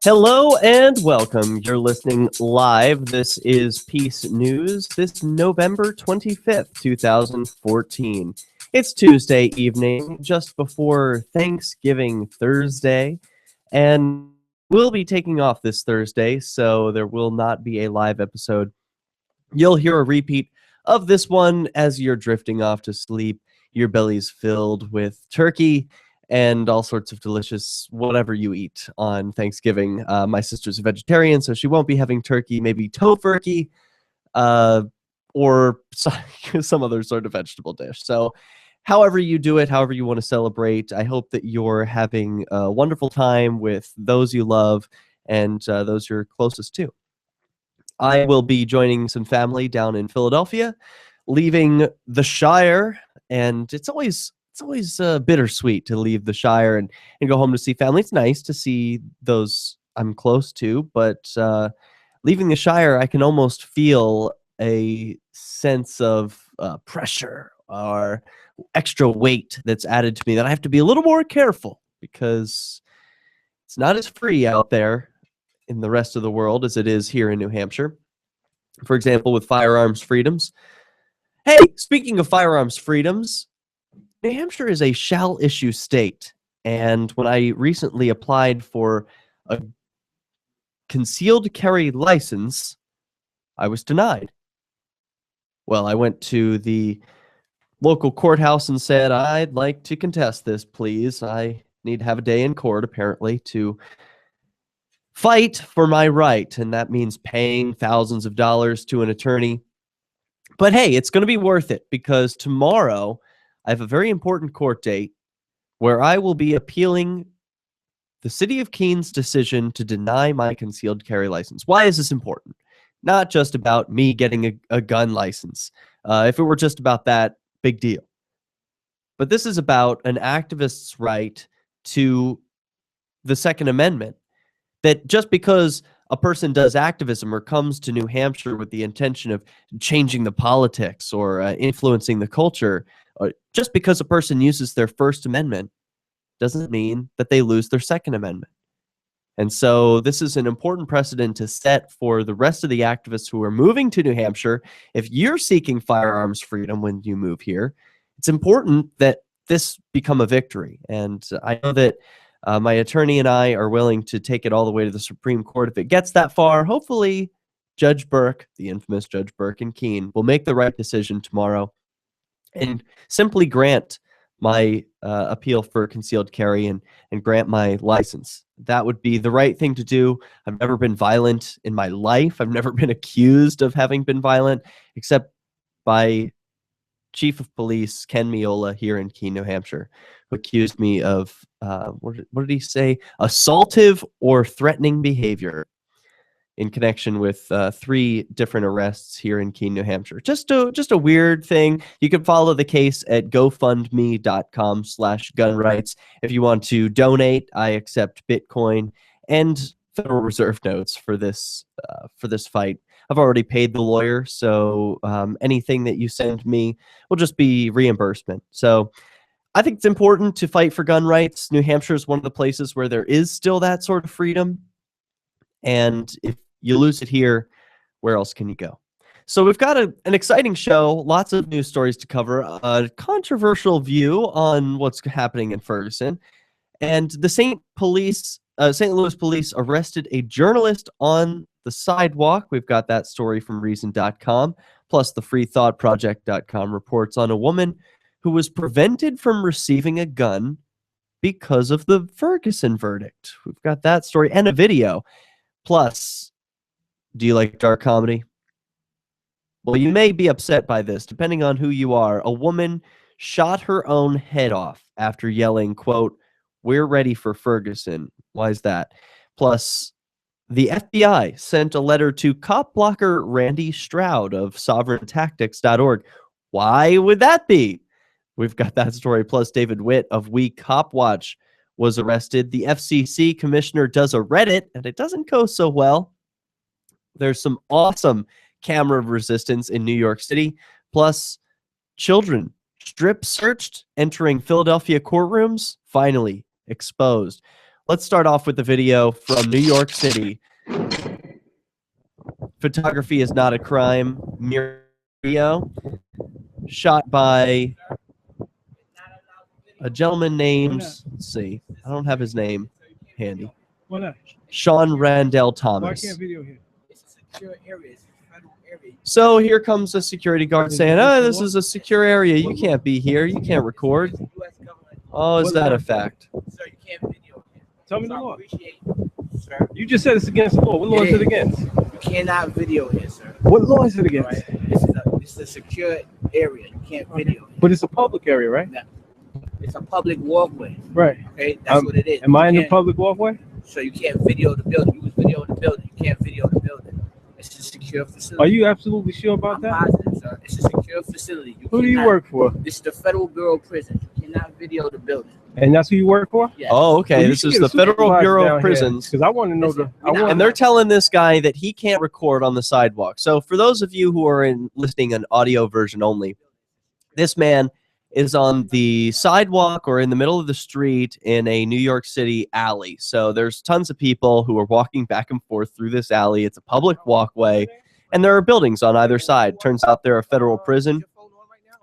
Hello and welcome. You're listening live. This is Peace News, this November 25th, 2014. It's Tuesday evening, just before Thanksgiving Thursday, and we'll be taking off this Thursday, so there will not be a live episode. You'll hear a repeat of this one as you're drifting off to sleep, your belly's filled with turkey and all sorts of delicious whatever you eat on Thanksgiving. My sister's a vegetarian, so she won't be having turkey, maybe tofurkey, or some other sort of vegetable dish. So however you do it, however you want to celebrate, I hope that you're having a wonderful time with those you love and those you're closest to. I will be joining some family down in Philadelphia, leaving the Shire, and it's always bittersweet to leave the Shire and go home to see family. It's nice to see those I'm close to, but leaving the Shire, I can almost feel a sense of pressure or extra weight that's added to me that I have to be a little more careful because it's not as free out there in the rest of the world as it is here in New Hampshire. For example, with firearms freedoms. Hey, speaking of firearms freedoms, New Hampshire is a shall-issue state, and when I recently applied for a concealed carry license, I was denied. Well, I went to the local courthouse and said, I'd like to contest this, please. I need to have a day in court, apparently, to fight for my right, and that means paying thousands of dollars to an attorney. But hey, it's going to be worth it because tomorrow I have a very important court date where I will be appealing the City of Keene's decision to deny my concealed carry license. Why is this important? Not just about me getting a gun license. If it were just about that, big deal. But this is about an activist's right to the Second Amendment. That just because a person does activism or comes to New Hampshire with the intention of changing the politics or influencing the culture, just because a person uses their First Amendment doesn't mean that they lose their Second Amendment. And so this is an important precedent to set for the rest of the activists who are moving to New Hampshire. If you're seeking firearms freedom when you move here, it's important that this become a victory. And I know that my attorney and I are willing to take it all the way to the Supreme Court. If it gets that far, hopefully Judge Burke, the infamous Judge Burke in Keene, will make the right decision tomorrow and simply grant my appeal for concealed carry and grant my license. That would be the right thing to do. I've never been violent in my life. I've never been accused of having been violent, except by Chief of Police Ken Miola here in Keene, New Hampshire, who accused me of, what did he say? Assaultive or threatening behavior in connection with 3 different arrests here in Keene, New Hampshire. Just a weird thing. You can follow the case at gofundme.com/gunrights. If you want to donate, I accept Bitcoin and Federal Reserve notes for this fight. I've already paid the lawyer, so anything that you send me will just be reimbursement. So I think it's important to fight for gun rights. New Hampshire is one of the places where there is still that sort of freedom. And if you lose it here, where else can you go? So we've got an exciting show, lots of news stories to cover, a controversial view on what's happening in Ferguson, and the St. Louis police arrested a journalist on the sidewalk. We've got that story from Reason.com, plus the FreeThoughtProject.com reports on a woman who was prevented from receiving a gun because of the Ferguson verdict. We've got that story and a video. Plus, do you like dark comedy? Well, you may be upset by this, depending on who you are. A woman shot her own head off after yelling, quote, "We're ready for Ferguson." Why is that? Plus, the FBI sent a letter to cop blocker Randy Stroud of sovereigntactics.org. Why would that be? We've got that story. Plus, David Whitt of WeCopWatch was arrested. The FCC commissioner does a Reddit, and it doesn't go so well. There's some awesome camera resistance in New York City. Plus, children strip searched entering Philadelphia courtrooms, finally exposed. Let's start off with the video from New York City. Photography is not a crime. Video shot by a gentleman named, let's see, I don't have his name handy. Why not? Sean Randall Why Thomas. can't video here? It's a secure area. It's a federal area. So here comes a security guard saying, "Oh, this is a secure area. You can't be here. You can't record." Oh, is that a fact? Sir, you can't video here. Tell me So the I law. appreciate you, sir. You just said it's against the law. What law is it against? You cannot video here, sir. What law is it All against? right? This is a secure area. You can't video here. But it's a public area, right? It's a public walkway. Right. Okay, that's what it is. Am I in You the can't- public walkway? So you can't video the building. You was videoing the building. You can't video the building. It's a secure facility. Are you absolutely sure about I'm that? positive, sir. It's a secure facility. Who do you cannot- work for? This is the Federal Bureau of Prisons. You cannot video the building. And that's who you work for? Yes. Oh, okay. Well, you This should is get the a Federal supervisor Bureau down of here, Prisons. because I want to know the. I want And they're telling this guy that he can't record on the sidewalk. So for those of you who are listening an audio version only, this man is on the sidewalk or in the middle of the street in a New York City alley. So there's tons of people who are walking back and forth through this alley. It's a public walkway, and there are buildings on either side. Turns out they're a federal prison.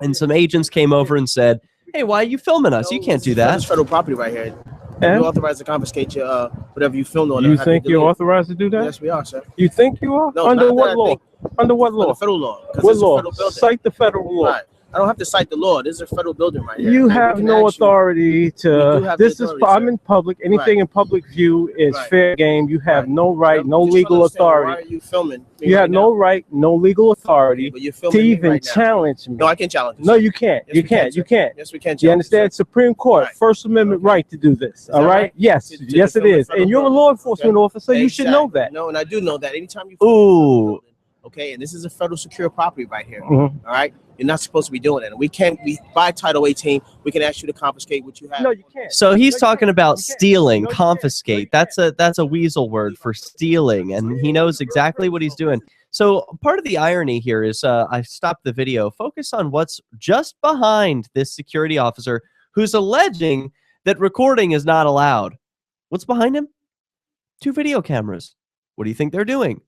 And some agents came over and said, "Hey, why are you filming us? You can't do That's that." federal property right here. And? You're authorized to confiscate your whatever you filmed on. You and have think to you're delete it. authorized to do that? Yes, we are, sir. You think you are? No, Under not what that I law? think. Under what Under law? federal law. 'Cause What it's a law? federal building. Cite the federal law. Right. I don't have to cite the law. This is a federal building right here. You And we have can no ask you- authority We do to. have the This is. authority, I'm sir. in public. Anything Right. in public view is Right. fair game. You have Right. no right, no Just legal trying to understand, Why authority. are you filming? me You right have now? no right, no legal authority But you're to filming me even right now. challenge me. No, I can challenge this. No, you can't. Yes, You we can, can't. sir. You can't. Yes, we can. You challenge understand? this, Supreme Court, Right. First Amendment Okay. right to do this. Is All that right? right? Yes. To Yes, it defend the is. federal And you're a building. law enforcement Okay. officer. You should know that. No, and I do know that. Anytime you Ooh. okay, and this is a federal secure property right here. Mhm. All right, you're not supposed to be doing that. And we can't. We by Title 18, we can ask you to confiscate what you have. No, you can't. So he's No, you talking can't. about You can't. stealing, No, you can't. No, you confiscate. That's a weasel word for stealing, and he knows exactly what he's doing. So part of the irony here is I stopped the video. Focus on what's just behind this security officer who's alleging that recording is not allowed. What's behind him? 2 video cameras. What do you think they're doing?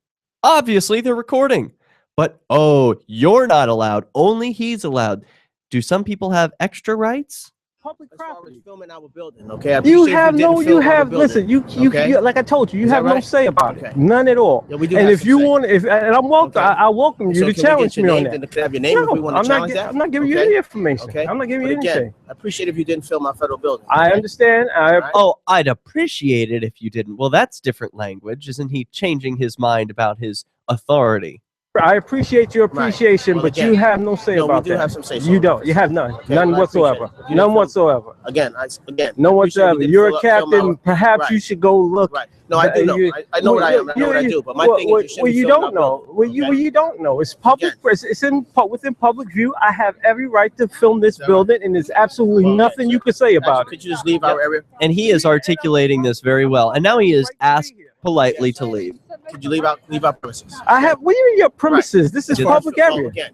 Obviously, they're recording. But, oh, you're not allowed. Only he's allowed. Do some people have extra rights? Public As far as property. filming our building, okay. I You appreciate have didn't no. You film our have. building. Listen. You. Okay. You. Like I told you, you Is have that no right? say about Okay. it. None at all. Yeah, we do And have if some you say. want, and I'm welcome. Okay. I welcome you So to can we challenge get me your on name? that. Then can I have your name if we No, want I'm to not. challenge that? I'm not giving you Okay. any information. Okay. I'm not giving But you again, anything. I appreciate if you didn't film our federal building. I okay? understand. Right. Oh, I'd appreciate it if you didn't. Well, that's different language. Isn't he changing his mind about his authority? I appreciate your Right. appreciation, Well, but again, you have no say no, we about do that. have some say so You on don't. that. You have none. Okay, None well, I appreciate whatsoever. it. If you None didn't film- whatsoever. Again, again. No I appreciate whatsoever. we didn't You're a film captain. our- Perhaps Right. you should go look. Right. No, I do know. You- I know what I am. I know what I do. But my thing is, you shouldn't be you filming don't our know. building, Well, you okay? you don't know. It's public. Again. It's within public view. I have every right to film this that building, and there's absolutely Well, nothing okay, you can say about it. Could you just leave our area? And he is articulating this very well. And now he is asked politely to leave. Could you leave our premises? I have. What are you in your premises? This is Did- public oh, area. Again,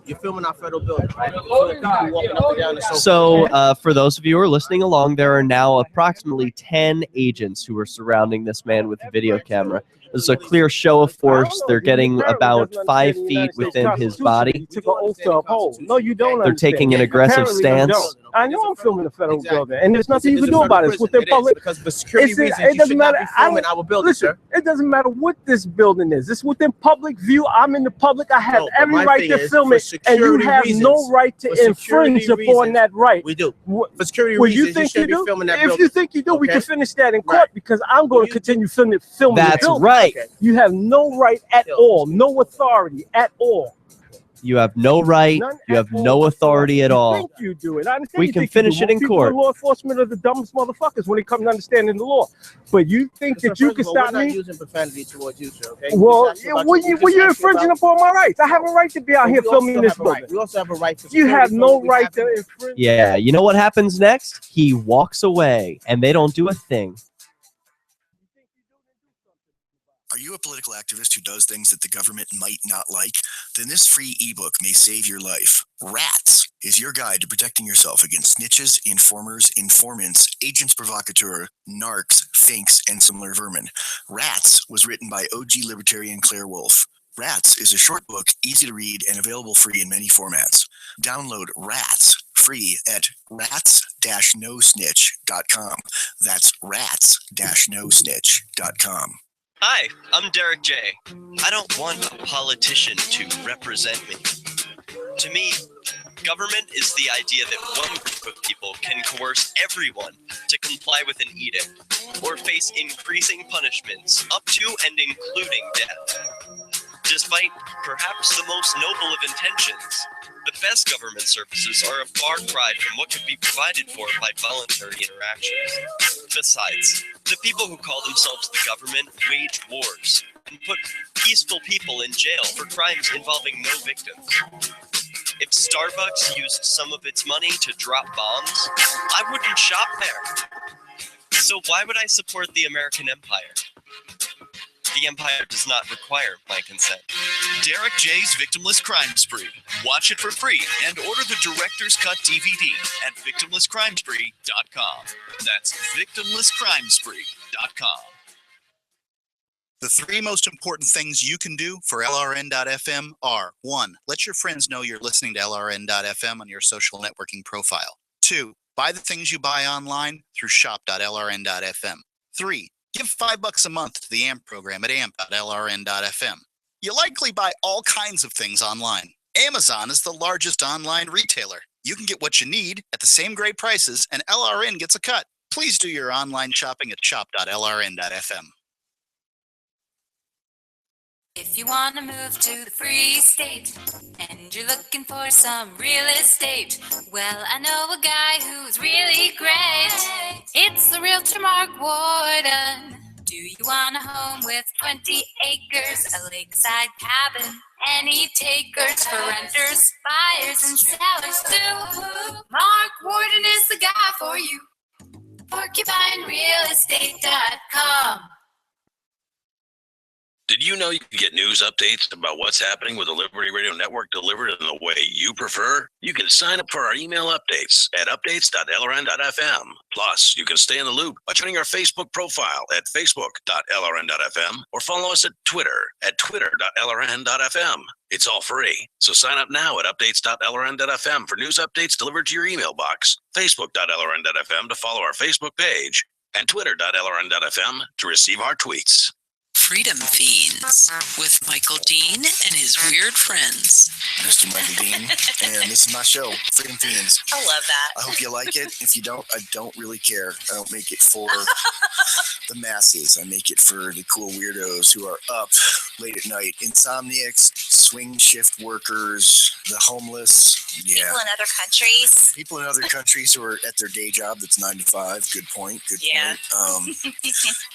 you're filming our federal building, right? People walking up and down the sofa. So for those of you who are listening along, there are now approximately 10 agents who are surrounding this man with a video camera. There's a clear show of force. They're getting about 5 feet within his body. You took an oath to uphold. No, you don't. They're taking an aggressive Apparently you stance. don't. I know I'm filming the federal Exactly. building, and there's nothing you It's can a do about it. federal It's within prison. It is, public. because for security It's a- reasons, it you doesn't should not matter. be I filming don't- our building, Listen, sir. it doesn't matter what this building is. It's within public view. I'm in the public. I have No, but every my right thing to is, film for it, and you security have no reasons- right to for security infringe upon reasons, that right. We do. What- For security Well, you reasons, you think you shouldn't be do? filming that If building. you think you do, we Okay. can finish that in court Right. because I'm going to continue filming the That's building. right. Okay. You have no right at Still. all, no authority at all. You have no right. None You at have all no authority at You all. think you do it. I understand We you can think you finish do. it in People court. in law enforcement are the dumbest motherfuckers when it comes to understanding the law. But you think Sir, that you first can of all, stop we're not me? using profanity towards you, sir. Okay? Well, We just asked you about well, we just you're asked you infringing about- upon my rights. I have a right to be out But here we filming also this have a right. building. We also have a right to You security have for no what we right have to infringe. Yeah, you know what happens next? He walks away, and they don't do a thing. Are you a political activist who does things that the government might not like? Then this free ebook may save your life. Rats. is your guide to protecting yourself against snitches, informers, informants, agents provocateur, narcs, finks, and similar vermin. Rats was written by OG libertarian Claire Wolfe. Rats is a short book, easy to read, and available free in many formats. Download Rats free at rats-nosnitch.com. That's rats-nosnitch.com. Hi, I'm Derek J. I don't want a politician to represent me. To me, government is the idea that one group of people can coerce everyone to comply with an edict or face increasing punishments up to and including death. Despite perhaps the most noble of intentions, the best government services are a far cry from what could be provided for by voluntary interactions. Besides, the people who call themselves the government wage wars and put peaceful people in jail for crimes involving no victims. If Starbucks used some of its money to drop bombs, I wouldn't shop there. So why would I support the American empire? The empire does not require my consent. Derek J's Victimless Crime Spree. Watch it for free and order the Director's Cut DVD at victimlesscrimespree.com. That's victimlesscrimespree.com. The three most important things you can do for LRN.FM are: 1. Let your friends know you're listening to LRN.FM on your social networking profile. 2. Buy the things you buy online through shop.lrn.fm. 3. Give $5 a month to the AMP program at amp.lrn.fm. You likely buy all kinds of things online. Amazon is the largest online retailer. You can get what you need at the same great prices, and LRN gets a cut. Please do your online shopping at shop.lrn.fm. If you want to move to the free state and you're looking for some real estate, well, I know a guy who's really great. It's the realtor Mark Warden. Do you want a home with 20 acres, a lakeside cabin, any takers for renters, buyers, and sellers too? Mark Warden is the guy for you. PorcupineRealEstate.com. Did you know you can get news updates about what's happening with the Liberty Radio Network delivered in the way you prefer? You can sign up for our email updates at updates.lrn.fm. Plus, you can stay in the loop by joining our Facebook profile at facebook.lrn.fm or follow us at Twitter at twitter.lrn.fm. It's all free, so sign up now at updates.lrn.fm for news updates delivered to your email box, facebook.lrn.fm to follow our Facebook page, and twitter.lrn.fm to receive our tweets. Freedom Fiends with Michael Dean and his weird friends. Mr. Michael Dean, and this is my show, Freedom Fiends. I love that. I hope you like it. If you don't, I don't really care. I don't make it for the masses. I make it for the cool weirdos who are up late at night. Insomniacs, swing shift workers, the homeless. Yeah. People in other countries. People in other countries who are at their day job that's 9 to 5. Good point. Good point.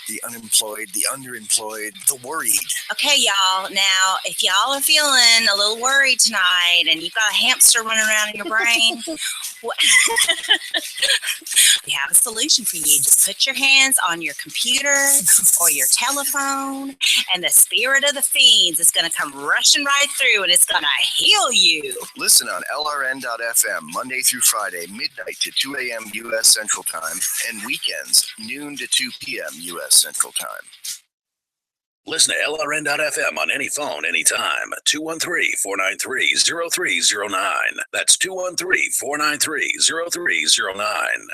The unemployed, the underemployed, the worried. Okay, y'all. Now, if y'all are feeling a little worried tonight and you've got a hamster running around in your brain, we have a solution for you. Just put your hands on your computer or your telephone, and the spirit of the fiends is going to come rushing right through, and it's going to heal you. Listen on LRN.FM Monday through Friday, midnight to 2 a.m. U.S. Central Time, and weekends, noon to 2 p.m. U.S. Central Time. Listen to LRN.FM on any phone, anytime. 213-493-0309. That's 213-493-0309.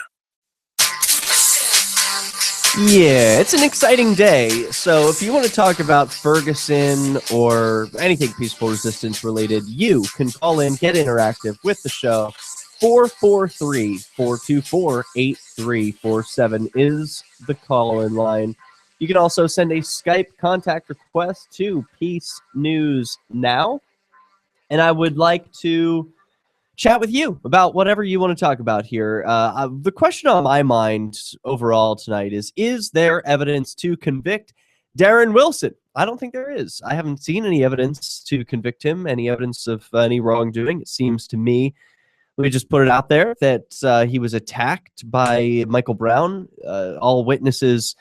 Yeah, it's an exciting day. So if you want to talk about Ferguson or anything peaceful resistance related, you can call in, get interactive with the show. 443-424-8347 is the call-in line. You can also send a Skype contact request to Peace News Now. And I would like to chat with you about whatever you want to talk about here. The question on my mind overall tonight is there evidence to convict Darren Wilson? I don't think there is. I haven't seen any evidence to convict him, any evidence of any wrongdoing. It seems to me, let me just put it out there, that he was attacked by Michael Brown. All witnesses'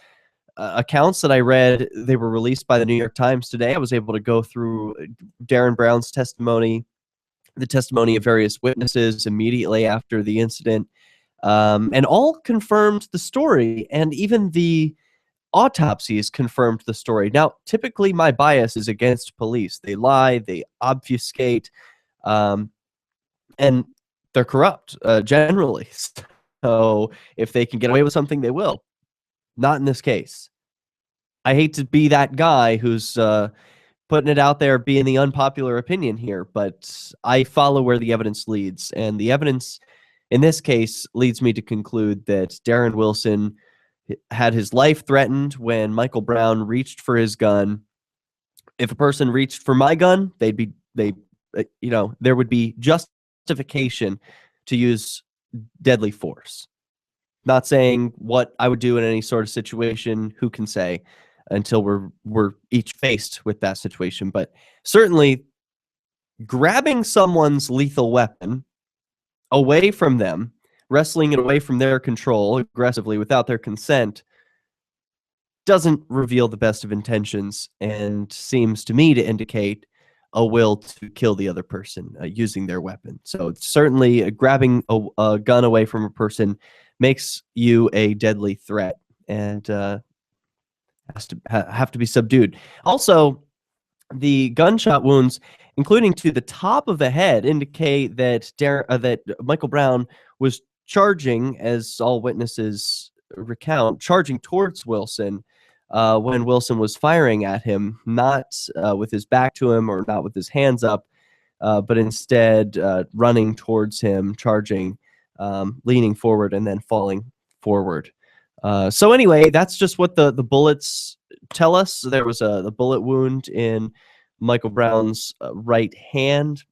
accounts that I read, they were released by the New York Times today. I was able to go through Darren Brown's testimony the testimony of various witnesses immediately after the incident, and all confirmed the story, and even the autopsies confirmed the story. Now, typically my bias is against police. They lie, they obfuscate, and they're corrupt, generally. So if they can get away with something, they will. Not in this case. I hate to be that guy who's putting it out there, being the unpopular opinion here, but I follow where the evidence leads. And the evidence in this case leads me to conclude that Darren Wilson had his life threatened when Michael Brown reached for his gun. If a person reached for my gun, there would be justification to use deadly force. Not saying what I would do in any sort of situation, who can say, until we're each faced with that situation. But certainly grabbing someone's lethal weapon away from them, wrestling it away from their control aggressively without their consent, doesn't reveal the best of intentions and seems to me to indicate a will to kill the other person using their weapon. So certainly grabbing a gun away from a person makes you a deadly threat and has to have to be subdued. Also, the gunshot wounds, including to the top of the head, indicate that that Michael Brown was charging, as all witnesses recount, charging towards Wilson when Wilson was firing at him, not with his back to him or not with his hands up, but instead running towards him, charging, leaning forward, and then falling forward. So anyway, that's just what the bullets tell us. There was the bullet wound in Michael Brown's right hand,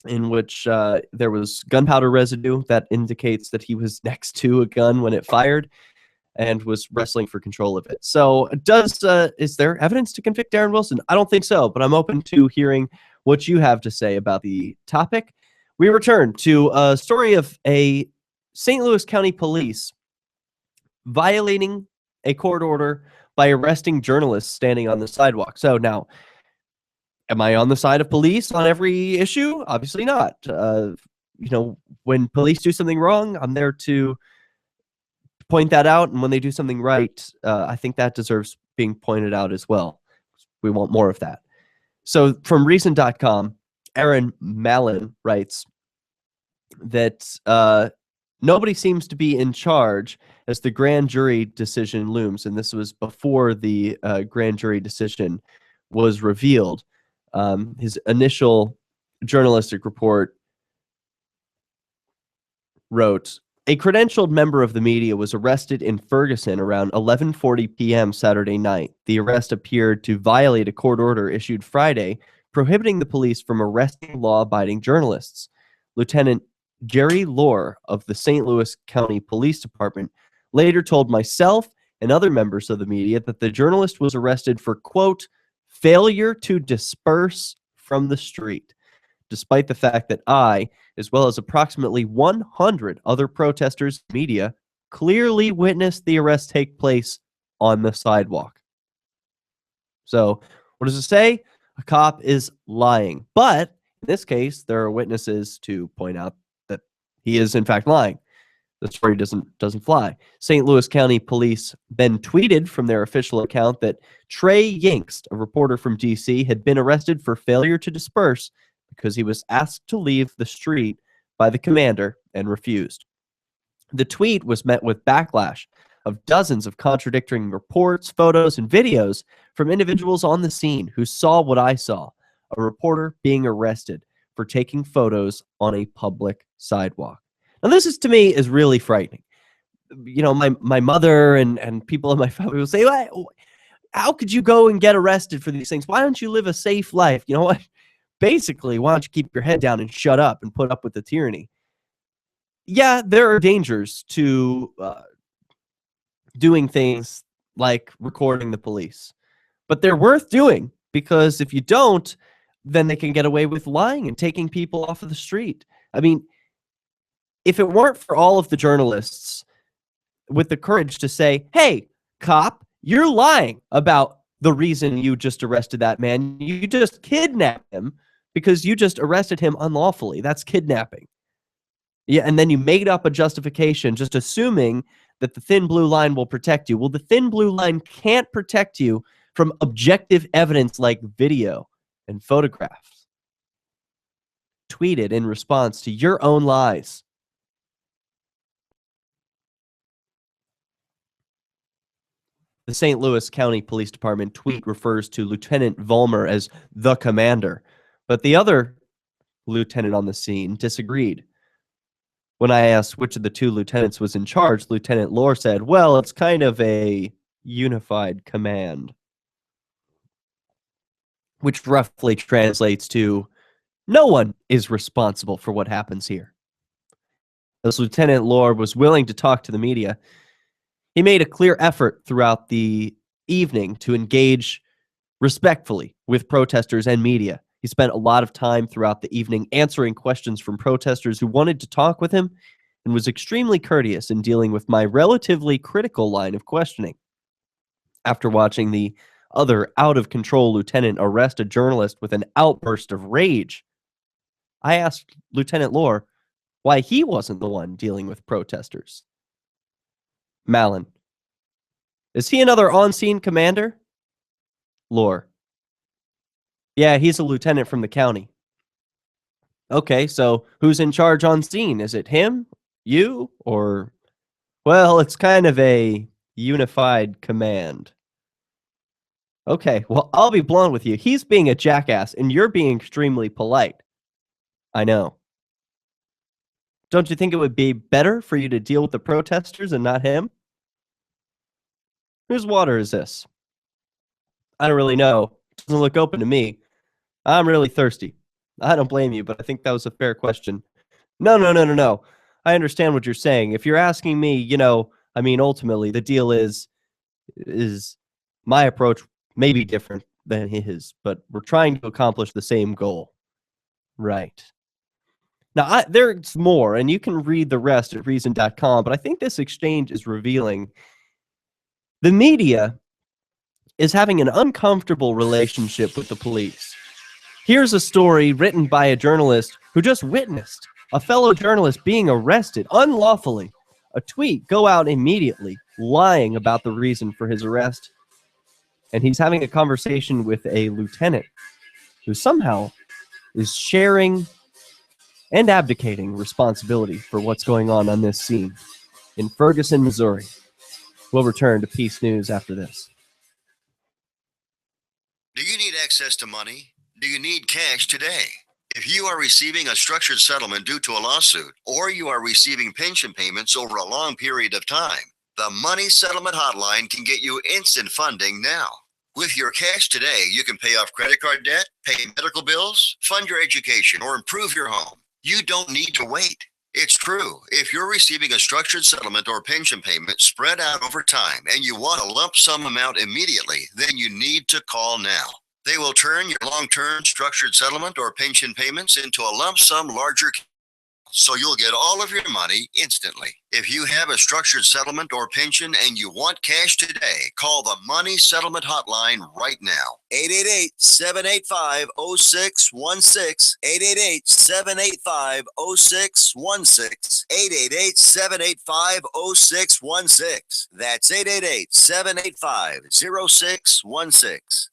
in which there was gunpowder residue that indicates that he was next to a gun when it fired and was wrestling for control of it. So is there evidence to convict Darren Wilson? I don't think so, but I'm open to hearing what you have to say about the topic. We return to a story of a St. Louis County police violating a court order by arresting journalists standing on the sidewalk. So now, am I on the side of police on every issue? Obviously not. When police do something wrong, I'm there to point that out. And when they do something right, I think that deserves being pointed out as well. We want more of that. So from recent.com, Erin Mallon writes that nobody seems to be in charge as the grand jury decision looms. And this was before the grand jury decision was revealed. His initial journalistic report wrote, a credentialed member of the media was arrested in Ferguson around 11:40 p.m. Saturday night. The arrest appeared to violate a court order issued Friday prohibiting the police from arresting law-abiding journalists. Lieutenant Jerry Lohr of the St. Louis County Police Department later told myself and other members of the media that the journalist was arrested for, quote, failure to disperse from the street, despite the fact that I, as well as approximately 100 other protesters and media, clearly witnessed the arrest take place on the sidewalk. So, what does it say? A cop is lying. But in this case, there are witnesses to point out that he is in fact lying. The story doesn't fly. St. Louis County Police then tweeted from their official account that Trey Yinkst, a reporter from D.C., had been arrested for failure to disperse because he was asked to leave the street by the commander and refused. The tweet was met with backlash of dozens of contradicting reports, photos, and videos from individuals on the scene who saw what I saw, a reporter being arrested for taking photos on a public sidewalk. Now, this is, to me, is really frightening. You know, my mother and people in my family will say, well, how could you go and get arrested for these things? Why don't you live a safe life? You know what? Basically, why don't you keep your head down and shut up and put up with the tyranny? Yeah, there are dangers to doing things like recording the police, but they're worth doing, because if you don't, then they can get away with lying and taking people off of the street. I mean, if it weren't for all of the journalists with the courage to say, hey, cop, you're lying about the reason you just arrested that man. You just kidnapped him because you just arrested him unlawfully. That's kidnapping. Yeah, and then you made up a justification just assuming that the thin blue line will protect you. Well, the thin blue line can't protect you from objective evidence like video and photographs. Tweeted in response to your own lies. The St. Louis County Police Department tweet refers to Lieutenant Vollmer as the commander, but the other lieutenant on the scene disagreed. When I asked which of the two lieutenants was in charge, Lieutenant Lohr said, well, it's kind of a unified command, which roughly translates to no one is responsible for what happens here. As Lieutenant Lohr was willing to talk to the media, he made a clear effort throughout the evening to engage respectfully with protesters and media. He spent a lot of time throughout the evening answering questions from protesters who wanted to talk with him and was extremely courteous in dealing with my relatively critical line of questioning. After watching the other out-of-control lieutenant arrest a journalist with an outburst of rage, I asked Lieutenant Lohr why he wasn't the one dealing with protesters. Malin: is he another on-scene commander? Lohr: yeah, he's a lieutenant from the county. Okay, so who's in charge on scene? Is it him, you, or... well, it's kind of a unified command. Okay, well, I'll be blunt with you. He's being a jackass, and you're being extremely polite. I know. Don't you think it would be better for you to deal with the protesters and not him? Whose water is this? I don't really know. Doesn't look open to me. I'm really thirsty. I don't blame you, but I think that was a fair question. No. I understand what you're saying. If you're asking me, I mean, ultimately, the deal is my approach may be different than his, but we're trying to accomplish the same goal. Right. Now, there's more, and you can read the rest at reason.com, but I think this exchange is revealing the media is having an uncomfortable relationship with the police. Here's a story written by a journalist who just witnessed a fellow journalist being arrested unlawfully. A tweet go out immediately, lying about the reason for his arrest. And he's having a conversation with a lieutenant who somehow is sharing and abdicating responsibility for what's going on this scene in Ferguson, Missouri. We'll return to Peace News after this. Do you need access to money? Do you need cash today? If you are receiving a structured settlement due to a lawsuit, or you are receiving pension payments over a long period of time, the Money Settlement Hotline can get you instant funding now. With your cash today, you can pay off credit card debt, pay medical bills, fund your education, or improve your home. You don't need to wait. It's true. If you're receiving a structured settlement or pension payment spread out over time and you want a lump sum amount immediately, then you need to call now. They will turn your long-term structured settlement or pension payments into a lump sum larger, so you'll get all of your money instantly. If you have a structured settlement or pension and you want cash today, call the Money Settlement Hotline right now. 888-785-0616. 888-785-0616. 888-785-0616. That's 888-785-0616.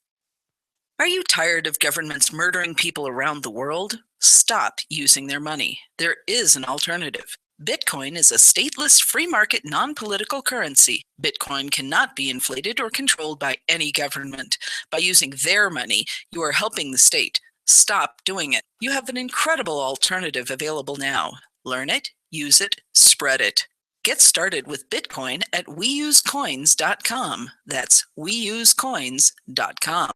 Are you tired of governments murdering people around the world? Stop using their money. There is an alternative. Bitcoin is a stateless, free market, non-political currency. Bitcoin cannot be inflated or controlled by any government. By using their money, you are helping the state. Stop doing it. You have an incredible alternative available now. Learn it, use it, spread it. Get started with Bitcoin at WeUseCoins.com. That's WeUseCoins.com.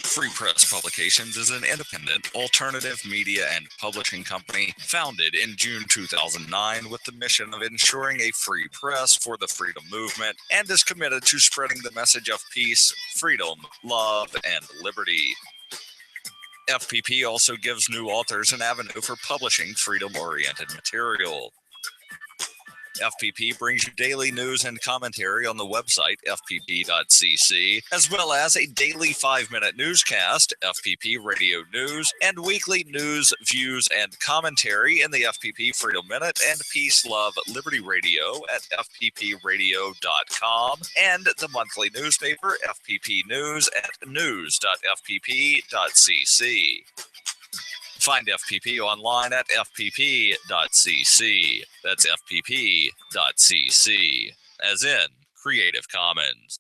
Free Press Publications is an independent, alternative media and publishing company founded in June 2009 with the mission of ensuring a free press for the freedom movement and is committed to spreading the message of peace, freedom, love, and liberty. FPP also gives new authors an avenue for publishing freedom-oriented material. FPP brings you daily news and commentary on the website, fpp.cc, as well as a daily 5-minute newscast, FPP Radio News, and weekly news, views, and commentary in the FPP Freedom Minute and Peace, Love, Liberty Radio at fppradio.com, and the monthly newspaper, FPP News, at news.fpp.cc. Find FPP online at fpp.cc. That's fpp.cc, as in Creative Commons.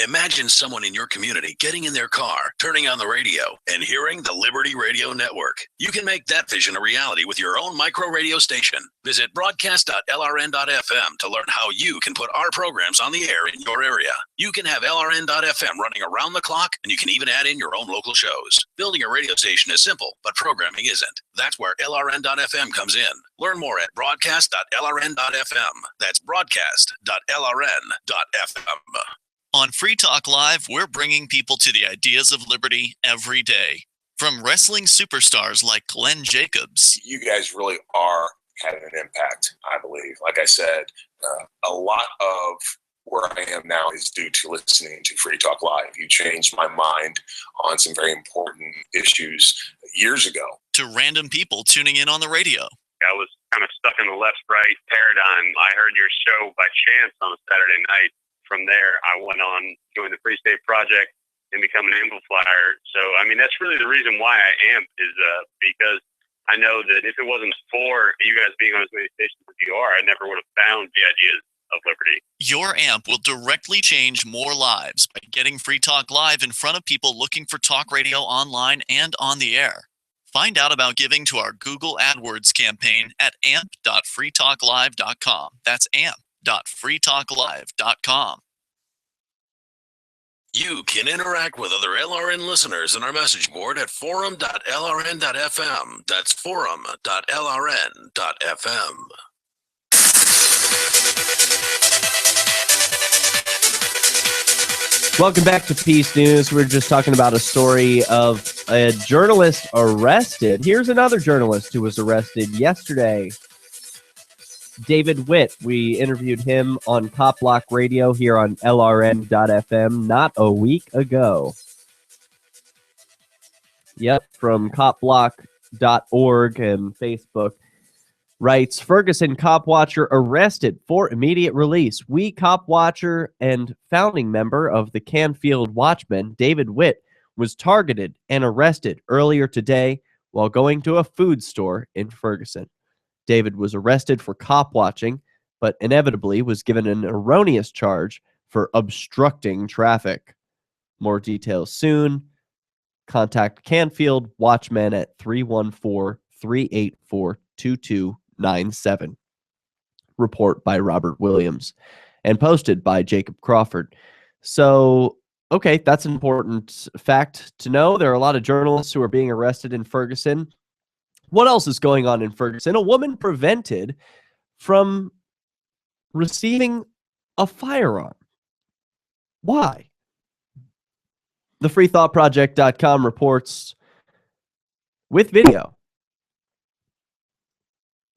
Imagine someone in your community getting in their car, turning on the radio, and hearing the Liberty Radio Network. You can make that vision a reality with your own micro radio station. Visit broadcast.lrn.fm to learn how you can put our programs on the air in your area. You can have LRN.FM running around the clock, and you can even add in your own local shows. Building a radio station is simple, but programming isn't. That's where LRN.FM comes in. Learn more at broadcast.lrn.fm. That's broadcast.lrn.fm. On Free Talk Live, we're bringing people to the ideas of liberty every day. From wrestling superstars like Glenn Jacobs. You guys really are having an impact, I believe. Like I said, a lot of where I am now is due to listening to Free Talk Live. You changed my mind on some very important issues years ago. To random people tuning in on the radio. I was kind of stuck in the left-right paradigm. I heard your show by chance on a Saturday night. From there, I went on, joined the Free State Project, and become an amplifier. So, I mean, that's really the reason why I am, is because I know that if it wasn't for you guys being on as many stations as you are, I never would have found the ideas of liberty. Your AMP will directly change more lives by getting Free Talk Live in front of people looking for talk radio online and on the air. Find out about giving to our Google AdWords campaign at amp.freetalklive.com. That's amp.freetalklive.com. You can interact with other LRN listeners in our message board at forum.lrn.fm. That's forum.lrn.fm. Welcome back to Peace News. We're just talking about a story of a journalist arrested. Here's another journalist who was arrested yesterday. David Whitt. We interviewed him on Cop Block Radio here on LRN.FM not a week ago. Yep, from copblock.org and Facebook. Writes, Ferguson cop watcher arrested for immediate release. WeCopWatcher and founding member of the Canfield Watchmen, David Whitt, was targeted and arrested earlier today while going to a food store in Ferguson. David was arrested for cop watching, but inevitably was given an erroneous charge for obstructing traffic. More details soon. Contact Canfield Watchmen at 314-384-2297. Report by Robert Williams and posted by Jacob Crawford. So, okay, that's an important fact to know. There are a lot of journalists who are being arrested in Ferguson. What else is going on in Ferguson? A woman prevented from receiving a firearm. Why? The freethoughtproject.com reports with video.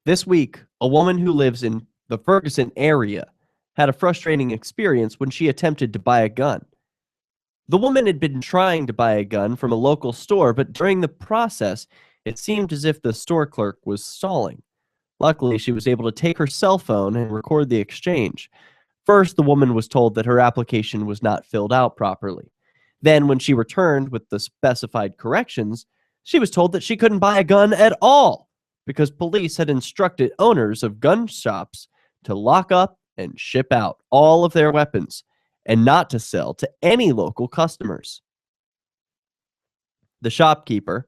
This week, a woman who lives in the Ferguson area had a frustrating experience when she attempted to buy a gun. The woman had been trying to buy a gun from a local store, but during the process, it seemed as if the store clerk was stalling. Luckily, she was able to take her cell phone and record the exchange. First, the woman was told that her application was not filled out properly. Then, when she returned with the specified corrections, she was told that she couldn't buy a gun at all because police had instructed owners of gun shops to lock up and ship out all of their weapons and not to sell to any local customers. The shopkeeper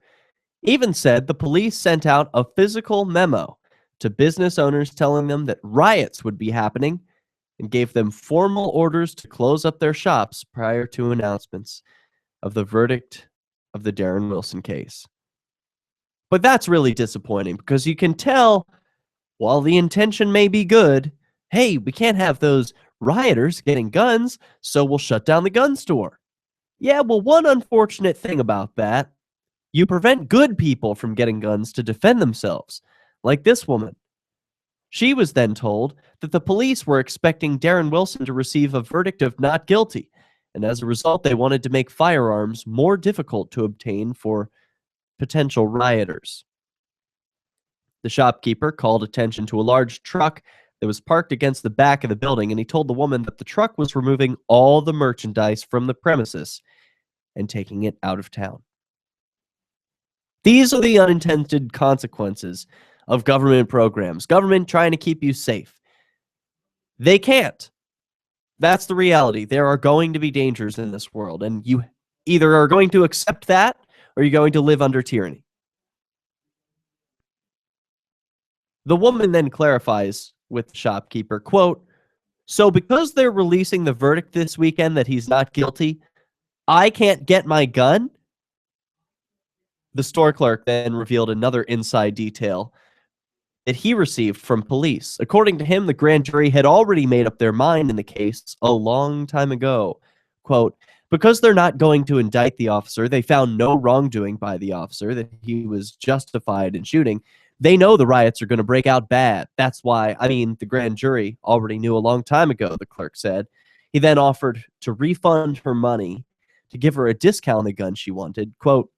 even said the police sent out a physical memo to business owners telling them that riots would be happening and gave them formal orders to close up their shops prior to announcements of the verdict of the Darren Wilson case. But that's really disappointing because you can tell, while the intention may be good, hey, we can't have those rioters getting guns, so we'll shut down the gun store. Yeah, well, one unfortunate thing about that, you prevent good people from getting guns to defend themselves, like this woman. She was then told that the police were expecting Darren Wilson to receive a verdict of not guilty, and as a result, they wanted to make firearms more difficult to obtain for potential rioters. The shopkeeper called attention to a large truck that was parked against the back of the building, and he told the woman that the truck was removing all the merchandise from the premises and taking it out of town. These are the unintended consequences of government programs. Government trying to keep you safe. They can't. That's the reality. There are going to be dangers in this world, and you either are going to accept that or you're going to live under tyranny. The woman then clarifies with the shopkeeper, quote, "So because they're releasing the verdict this weekend that he's not guilty, I can't get my gun?" The store clerk then revealed another inside detail that he received from police. According to him, the grand jury had already made up their mind in the case a long time ago. Quote, "Because they're not going to indict the officer, they found no wrongdoing by the officer, that he was justified in shooting. They know the riots are going to break out bad. That's why, the grand jury already knew a long time ago," the clerk said. He then offered to refund her money to give her a discount on the gun she wanted, quote,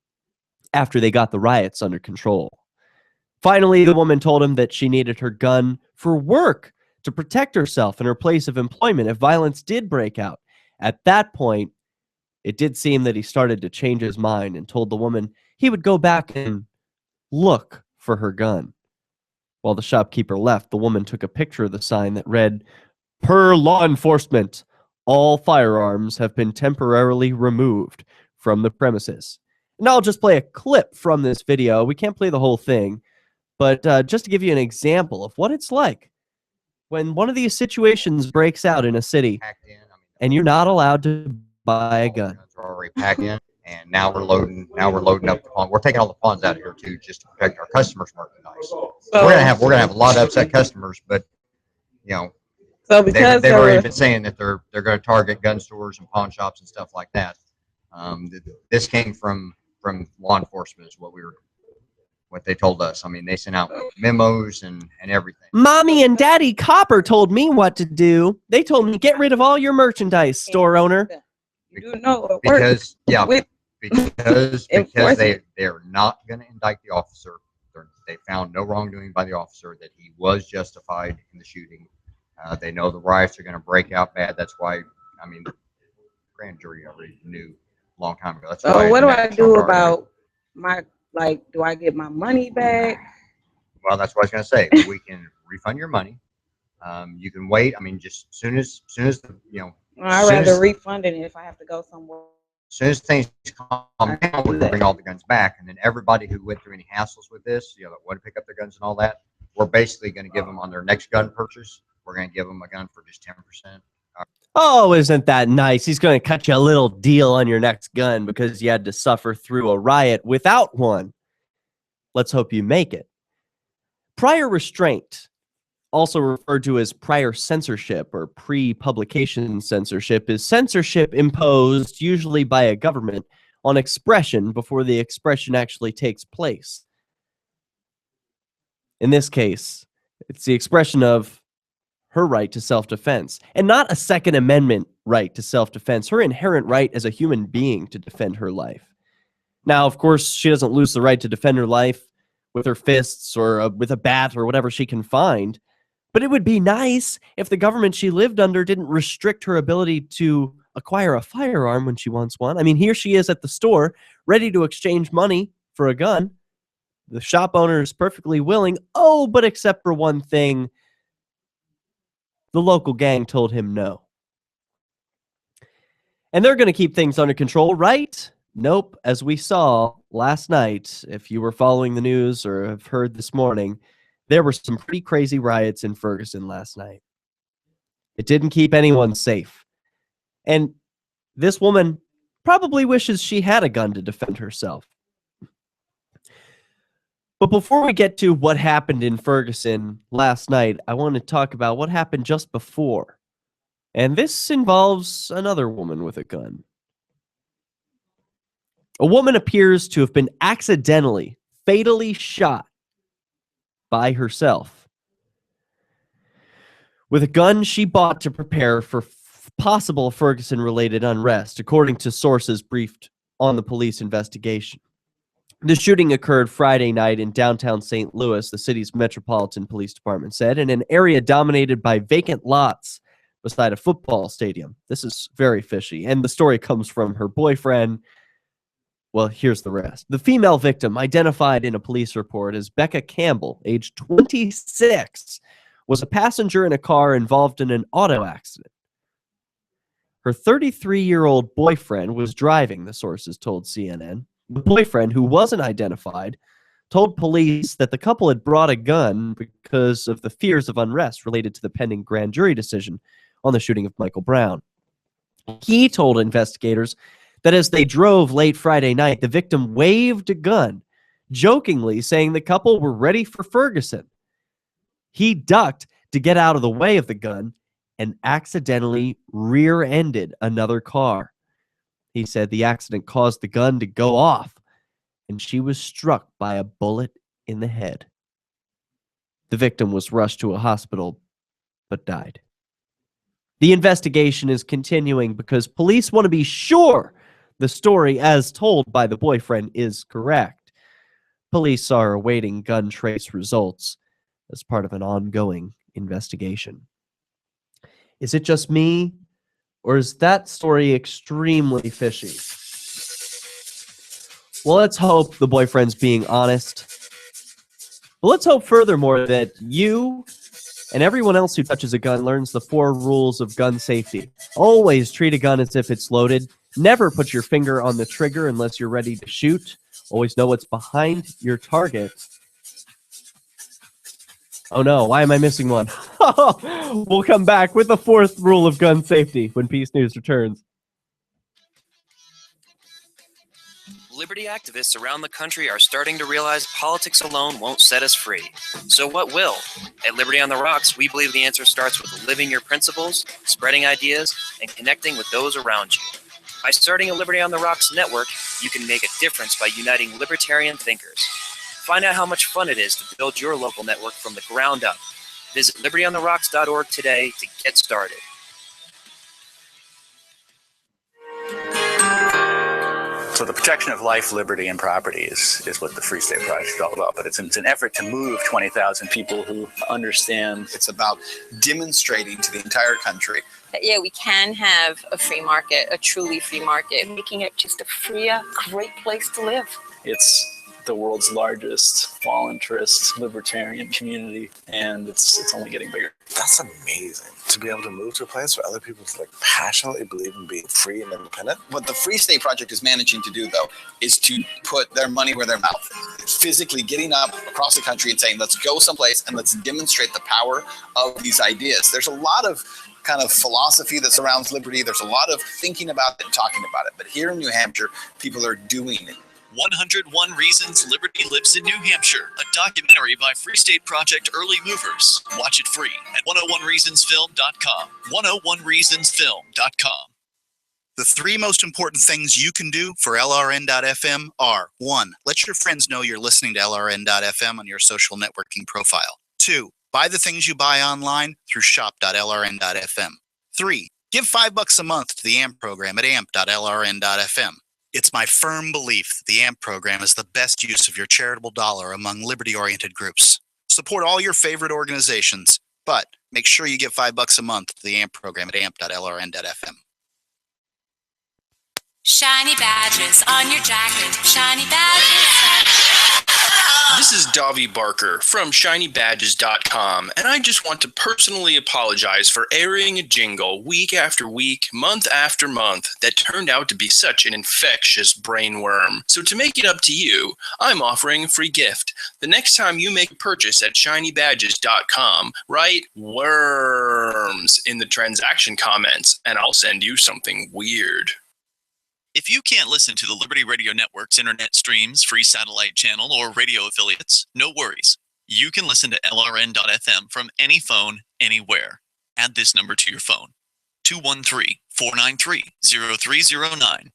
"after they got the riots under control." Finally, the woman told him that she needed her gun for work to protect herself in her place of employment if violence did break out. At that point, it did seem that he started to change his mind and told the woman he would go back and look for her gun. While the shopkeeper left, the woman took a picture of the sign that read, "Per law enforcement, all firearms have been temporarily removed from the premises." And I'll just play a clip from this video. We can't play the whole thing, but just to give you an example of what it's like when one of these situations breaks out in a city and you're not allowed to buy a gun. Are already packed in, and now we're loading up the pawn. We're taking all the pawns out of here too, just to protect our customers' merchandise. We're gonna have a lot of upset customers, but so because they've already been saying that they're going to target gun stores and pawn shops and stuff like that. This came from law enforcement is what they told us. They sent out memos and everything. Mommy and Daddy Copper told me what to do. They told me, get rid of all your merchandise, store owner. You know, because they're not going to indict the officer. They found no wrongdoing by the officer, that he was justified in the shooting. They know the riots are going to break out bad. That's why, the grand jury already knew a long time ago. That's so why what do I do about do I get my money back? Well, that's what I was going to say. We can refund your money. You can wait. Just soon as I'd rather refund it if I have to go somewhere. As soon as things calm down, we'll bring all the guns back. And then everybody who went through any hassles with this, that want to pick up their guns and all that, we're basically going to give them on their next gun purchase. We're going to give them a gun for just 10%. Oh, isn't that nice? He's going to cut you a little deal on your next gun because you had to suffer through a riot without one. Let's hope you make it. Prior restraint, also referred to as prior censorship or pre-publication censorship, is censorship imposed usually by a government on expression before the expression actually takes place. In this case, it's the expression of her right to self-defense, and not a Second Amendment right to self-defense, her inherent right as a human being to defend her life. Now, of course, she doesn't lose the right to defend her life with her fists or with a bat or whatever she can find, but it would be nice if the government she lived under didn't restrict her ability to acquire a firearm when she wants one. Here she is at the store, ready to exchange money for a gun. The shop owner is perfectly willing. Oh, but except for one thing, the local gang told him no. And they're going to keep things under control, right? Nope. As we saw last night, if you were following the news or have heard this morning, there were some pretty crazy riots in Ferguson last night. It didn't keep anyone safe. And this woman probably wishes she had a gun to defend herself. But before we get to what happened in Ferguson last night, I want to talk about what happened just before. And this involves another woman with a gun. A woman appears to have been accidentally, fatally shot by herself. with a gun she bought to prepare for possible Ferguson-related unrest, according to sources briefed on the police investigation. The shooting occurred Friday night in downtown St. Louis, the city's Metropolitan Police Department said, in an area dominated by vacant lots beside a football stadium. This is very fishy, and the story comes from her boyfriend. Well, here's the rest. The female victim, identified in a police report as Becca Campbell, age 26, was a passenger in a car involved in an auto accident. Her 33-year-old boyfriend was driving, the sources told CNN. The boyfriend, who wasn't identified, told police that the couple had brought a gun because of the fears of unrest related to the pending grand jury decision on the shooting of Michael Brown. He told investigators that as they drove late Friday night, the victim waved a gun, jokingly saying the couple were ready for Ferguson. He ducked to get out of the way of the gun and accidentally rear-ended another car. He said the accident caused the gun to go off, and she was struck by a bullet in the head. The victim was rushed to a hospital, but died. The investigation is continuing because police want to be sure the story, as told by the boyfriend, is correct. Police are awaiting gun trace results as part of an ongoing investigation. Is it just me, or is that story extremely fishy? Well, let's hope the boyfriend's being honest. But let's hope furthermore that you and everyone else who touches a gun learns the 4 rules of gun safety. Always treat a gun as if it's loaded. Never put your finger on the trigger unless you're ready to shoot. Always know what's behind your target. Oh no, why am I missing one? We'll come back with the 4th rule of gun safety when Peace News returns. Liberty activists around the country are starting to realize politics alone won't set us free. So what will? At Liberty on the Rocks, we believe the answer starts with living your principles, spreading ideas, and connecting with those around you. By starting a Liberty on the Rocks network, you can make a difference by uniting libertarian thinkers. Find out how much fun it is to build your local network from the ground up. Visit libertyontherocks.org today to get started. So the protection of life, liberty, and property is what the Free State Project is all about. But it's an effort to move 20,000 people who understand. It's about demonstrating to the entire country. Yeah, we can have a free market, a truly free market, making it just a freer, great place to live. It's the world's largest voluntarist libertarian community, and it's only getting bigger. That's amazing, to be able to move to a place where other people passionately believe in being free and independent. What the Free State Project is managing to do, though, is to put their money where their mouth is. It's physically getting up across the country and saying, let's go someplace and let's demonstrate the power of these ideas. There's a lot of kind of philosophy that surrounds liberty. There's a lot of thinking about it and talking about it. But here in New Hampshire, people are doing it. 101 Reasons Liberty Lives in New Hampshire, a documentary by Free State Project Early Movers. Watch it free at 101reasonsfilm.com. 101reasonsfilm.com. The 3 most important things you can do for LRN.FM are: 1. Let your friends know you're listening to LRN.FM on your social networking profile. 2. Buy the things you buy online through shop.lrn.fm. 3. Give $5 a month to the AMP program at amp.lrn.fm. It's my firm belief that the AMP program is the best use of your charitable dollar among liberty-oriented groups. Support all your favorite organizations, but make sure you give $5 a month to the AMP program at amp.lrn.fm. Shiny badges on your jacket, shiny badges. This is Davi Barker from ShinyBadges.com, and I just want to personally apologize for airing a jingle week after week, month after month, that turned out to be such an infectious brainworm. So to make it up to you, I'm offering a free gift. The next time you make a purchase at ShinyBadges.com, write worms in the transaction comments, and I'll send you something weird. If you can't listen to the Liberty Radio Network's internet streams, free satellite channel, or radio affiliates, no worries. You can listen to LRN.FM from any phone, anywhere. Add this number to your phone, 213-493-0309.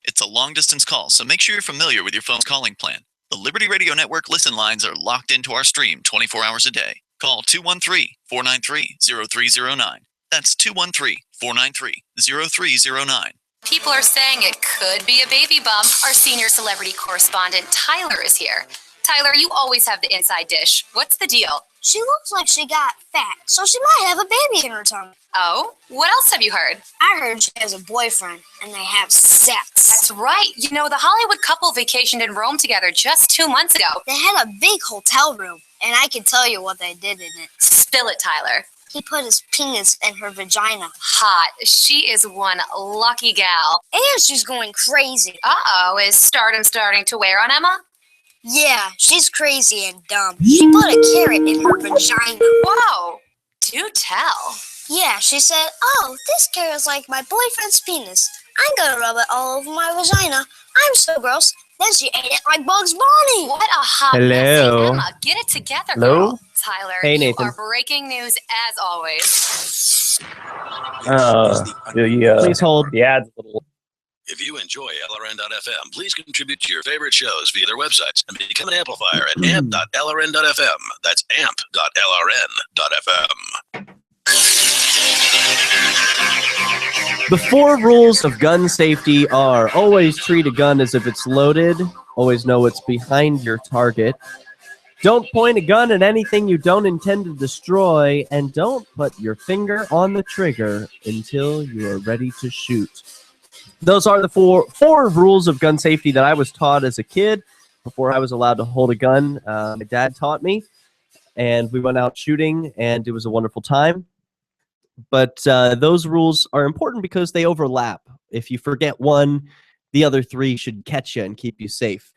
It's a long-distance call, so make sure you're familiar with your phone's calling plan. The Liberty Radio Network listen lines are locked into our stream 24 hours a day. Call 213-493-0309. That's 213-493-0309. People are saying it could be a baby bump. Our senior celebrity correspondent, Tyler, is here. Tyler, you always have the inside dish. What's the deal? She looks like she got fat, so she might have a baby in her tummy. Oh? What else have you heard? I heard she has a boyfriend, and they have sex. That's right. You know, the Hollywood couple vacationed in Rome together just 2 months ago. They had a big hotel room, and I can tell you what they did in it. Spill it, Tyler. He put his penis in her vagina. Hot. She is one lucky gal. And she's going crazy. Uh-oh. Is stardom starting to wear on Emma? Yeah, she's crazy and dumb. She put a carrot in her vagina. Whoa. Do tell. Yeah, she said, "Oh, this carrot's like my boyfriend's penis. I'm gonna rub it all over my vagina. I'm so gross." Then she ate it like Bugs Bunny. What a hot Hello. messy Emma. Get it together, Hello? girl. Tyler, Hey, you Nathan. are breaking news as always. Please hold. The ads a little. If you enjoy LRN.FM, please contribute to your favorite shows via their websites and become an amplifier at amp.lrn.fm. That's amp.lrn.fm. The 4 rules of gun safety are: always treat a gun as if it's loaded, always know what's behind your target, don't point a gun at anything you don't intend to destroy, and don't put your finger on the trigger until you are ready to shoot. Those are the four rules of gun safety that I was taught as a kid before I was allowed to hold a gun. My dad taught me, and we went out shooting, and it was a wonderful time. But those rules are important because they overlap. If you forget one, the other 3 should catch you and keep you safe.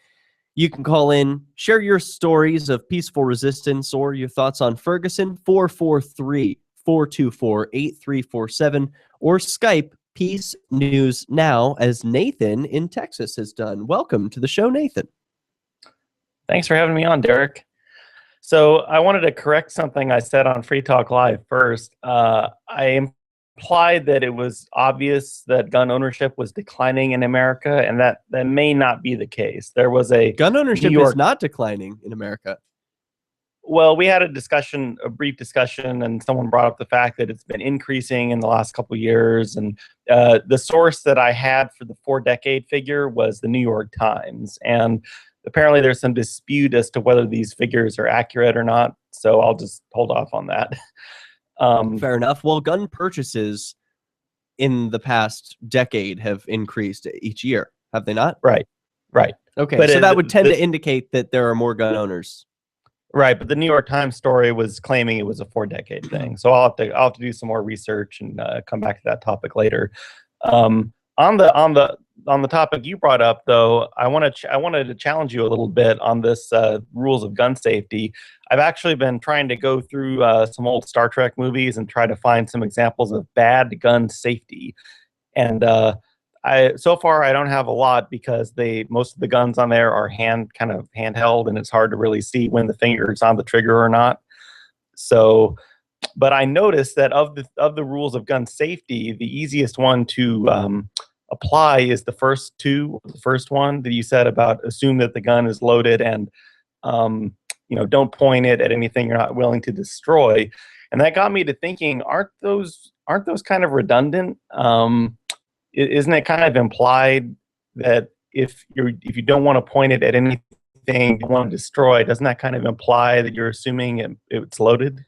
You can call in, share your stories of peaceful resistance or your thoughts on Ferguson, 443-424-8347, or Skype Peace News Now, as Nathan in Texas has done. Welcome to the show, Nathan. Thanks for having me on, Derek. So I wanted to correct something I said on Free Talk Live first. I implied that it was obvious that gun ownership was declining in America, and that may not be the case. There was a gun ownership is not declining in America. Well, we had a brief discussion, and someone brought up the fact that it's been increasing in the last couple of years. And the source that I had for the 4-decade figure was the New York Times. And apparently there's some dispute as to whether these figures are accurate or not. So I'll just hold off on that. Fair enough. Well, gun purchases in the past decade have increased each year, have they not? Right. Okay, But so that would tend to indicate that there are more gun owners. Right, but the New York Times story was claiming it was a 4-decade thing. So I'll have to do some more research and come back to that topic later. On the topic you brought up, though, I wanted to challenge you a little bit on this rules of gun safety. I've actually been trying to go through some old Star Trek movies and try to find some examples of bad gun safety. And so far I don't have a lot because most of the guns on there are handheld, and it's hard to really see when the finger is on the trigger or not. So, but I noticed that of the rules of gun safety, the easiest one to apply is the first one that you said about assume that the gun is loaded and don't point it at anything you're not willing to destroy. And that got me to thinking, aren't those kind of redundant? Isn't it kind of implied that if you don't want to point it at anything you want to destroy, doesn't that kind of imply that you're assuming it's loaded?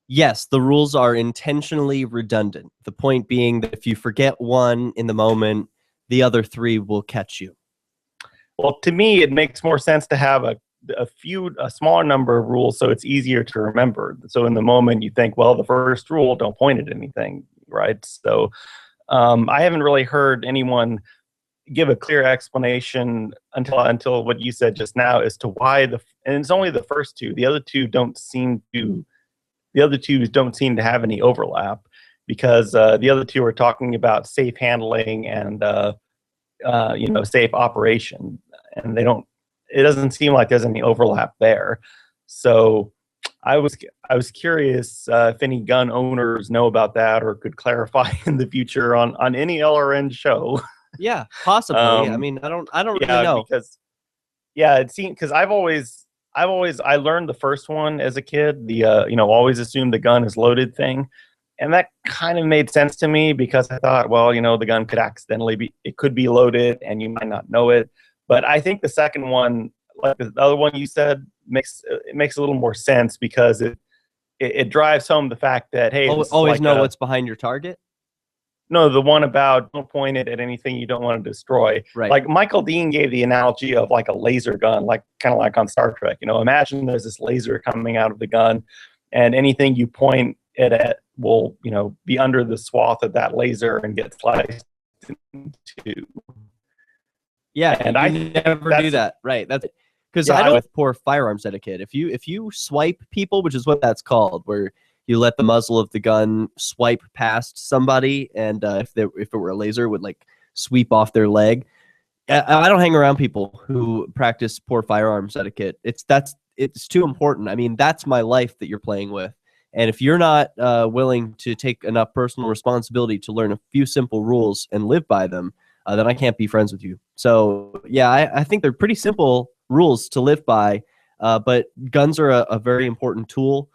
Yes, the rules are intentionally redundant. The point being that if you forget one in the moment, the other 3 will catch you. Well, to me, it makes more sense to have a smaller number of rules so it's easier to remember. So in the moment you think, well, the first rule, don't point at anything, right? So I haven't really heard anyone give a clear explanation until what you said just now as to why and it's only the first 2. The other 2 don't seem to have any overlap, because the other 2 are talking about safe handling and safe operation, and it doesn't seem like there's any overlap there. So I was curious if any gun owners know about that or could clarify in the future on any LRN show. Yeah, possibly. I mean, I don't really know. Because it seems, because I've always I learned the first one as a kid, the always assume the gun is loaded thing. And that kind of made sense to me because I thought, well, the gun could accidentally it could be loaded and you might not know it. But I think the second one, like the other one you said, makes a little more sense because it drives home the fact that, hey, always know what's behind your target. No, the one about don't point it at anything you don't want to destroy. Right. Like Michael Dean gave the analogy of like a laser gun, like kind of like on Star Trek. Imagine there's this laser coming out of the gun, and anything you point it at will, be under the swath of that laser and get sliced into. Yeah, and I never do that. Right. That's because I don't have poor firearms etiquette. If you swipe people, which is what that's called, where you let the muzzle of the gun swipe past somebody, and if it were a laser, it would like sweep off their leg. I don't hang around people who practice poor firearms etiquette. It's too important. I mean, that's my life that you're playing with, and if you're not willing to take enough personal responsibility to learn a few simple rules and live by them, then I can't be friends with you. So yeah, I think they're pretty simple rules to live by, but guns are a very important tool.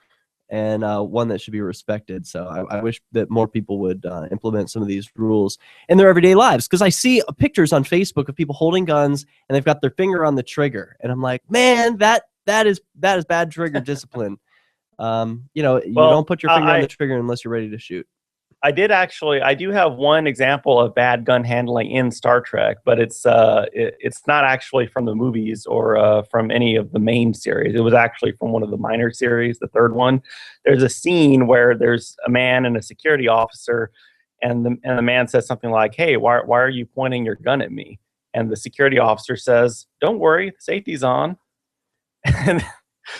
And one that should be respected. So I wish that more people would implement some of these rules in their everyday lives. Because I see pictures on Facebook of people holding guns and they've got their finger on the trigger, and I'm like, man, that is bad trigger discipline. You don't put your finger on the trigger unless you're ready to shoot. I do have one example of bad gun handling in Star Trek, but it's not actually from the movies or from any of the main series. It was actually from one of the minor series, the third one. There's a scene where there's a man and a security officer, and the man says something like, "Hey, why are you pointing your gun at me?" And the security officer says, "Don't worry, safety's on." And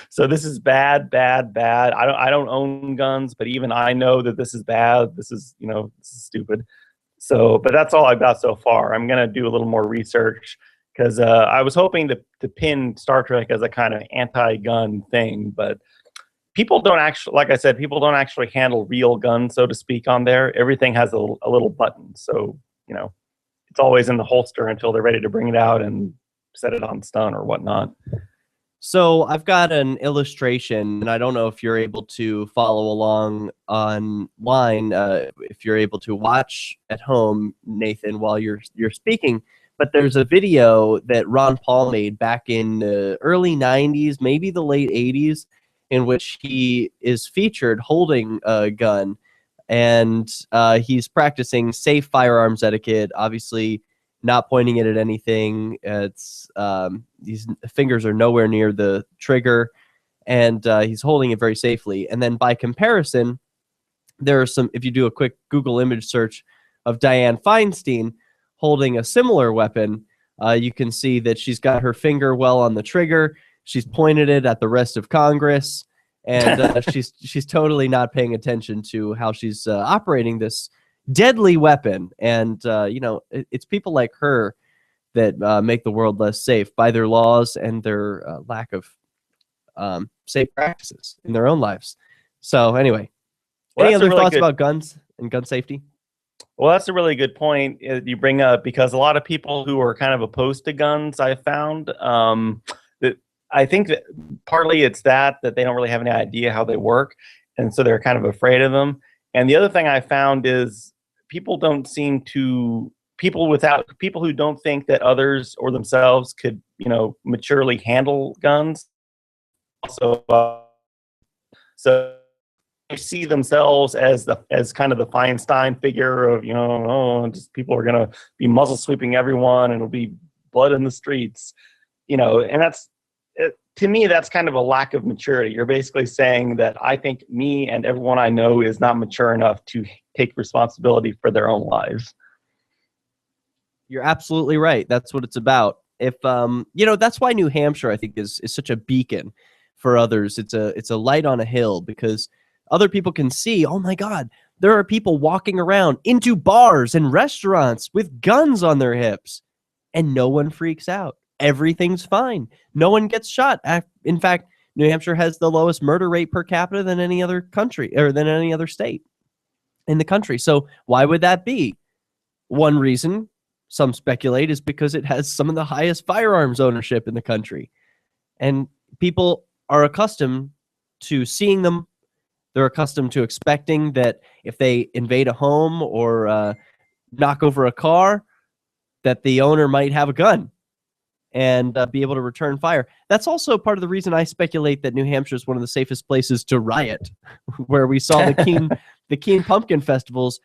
so this is bad. I don't own guns, but even I know that this is bad. This is stupid. So, but that's all I've got so far. I'm gonna do a little more research because I was hoping to pin Star Trek as a kind of anti-gun thing, but people don't actually, like I said, people don't actually handle real guns, so to speak, on there. Everything has a little button, so it's always in the holster until they're ready to bring it out and set it on stun or whatnot. So I've got an illustration, and I don't know if you're able to follow along online, if you're able to watch at home, Nathan, while you're speaking. But there's a video that Ron Paul made back in the early 90s, maybe the late 80s, in which he is featured holding a gun, and he's practicing safe firearms etiquette, obviously not pointing it at anything. It's these fingers are nowhere near the trigger, and he's holding it very safely. And then by comparison, there are some, if you do a quick Google image search of Dianne Feinstein holding a similar weapon, you can see that she's got her finger well on the trigger. She's pointed it at the rest of Congress, and she's totally not paying attention to how she's operating this deadly weapon. And it's people like her that make the world less safe by their laws and their lack of safe practices in their own lives. So anyway, any other thoughts about guns and gun safety? Well, that's a really good point you bring up, because a lot of people who are kind of opposed to guns, I found that I think that partly it's that they don't really have any idea how they work, and so they're kind of afraid of them. And the other thing I found is people who don't think that others or themselves could, maturely handle guns. Also, so they see themselves as kind of the Feinstein figure of, just people are going to be muzzle sweeping everyone and it'll be blood in the streets, and to me, that's kind of a lack of maturity. You're basically saying that I think me and everyone I know is not mature enough to take responsibility for their own lives. You're absolutely right. That's what it's about. If that's why New Hampshire, I think, is such a beacon for others. It's a light on a hill, because other people can see, oh my God, there are people walking around into bars and restaurants with guns on their hips, and no one freaks out. Everything's fine. No one gets shot. In fact, New Hampshire has the lowest murder rate per capita than any other country, or than any other state in the country. So why would that be? One reason, some speculate, is because it has some of the highest firearms ownership in the country. And people are accustomed to seeing them. They're accustomed to expecting that if they invade a home or knock over a car, that the owner might have a gun and be able to return fire. That's also part of the reason I speculate that New Hampshire is one of the safest places to riot, where we saw the Keen Pumpkin festivals.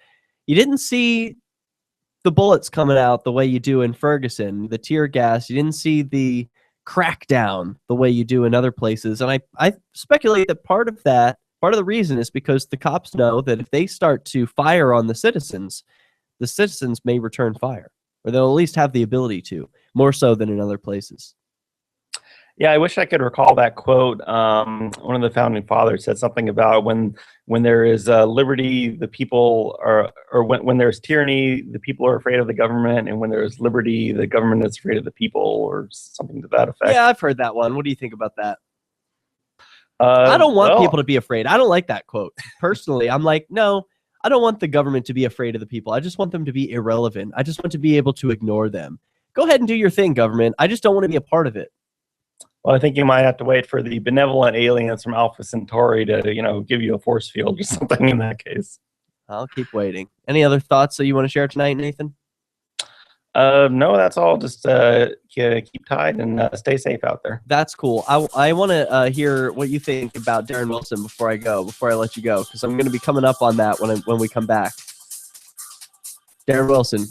You didn't see the bullets coming out the way you do in Ferguson, the tear gas. You didn't see the crackdown the way you do in other places. And I speculate that part of the reason is because the cops know that if they start to fire on the citizens may return fire, or they'll at least have the ability to, more so than in other places. Yeah, I wish I could recall that quote. One of the founding fathers said something about when there is liberty, the people are, or when there's tyranny, the people are afraid of the government, and when there's liberty, the government is afraid of the people, or something to that effect. Yeah, I've heard that one. What do you think about that? I don't want people to be afraid. I don't like that quote. Personally, I'm like, no, I don't want the government to be afraid of the people. I just want them to be irrelevant. I just want to be able to ignore them. Go ahead and do your thing, government. I just don't want to be a part of it. Well, I think you might have to wait for the benevolent aliens from Alpha Centauri to, give you a force field or something in that case. I'll keep waiting. Any other thoughts that you want to share tonight, Nathan? No, that's all. Just keep tight and stay safe out there. That's cool. I want to hear what you think about Darren Wilson before I let you go, because I'm going to be coming up on that when we come back. Darren Wilson.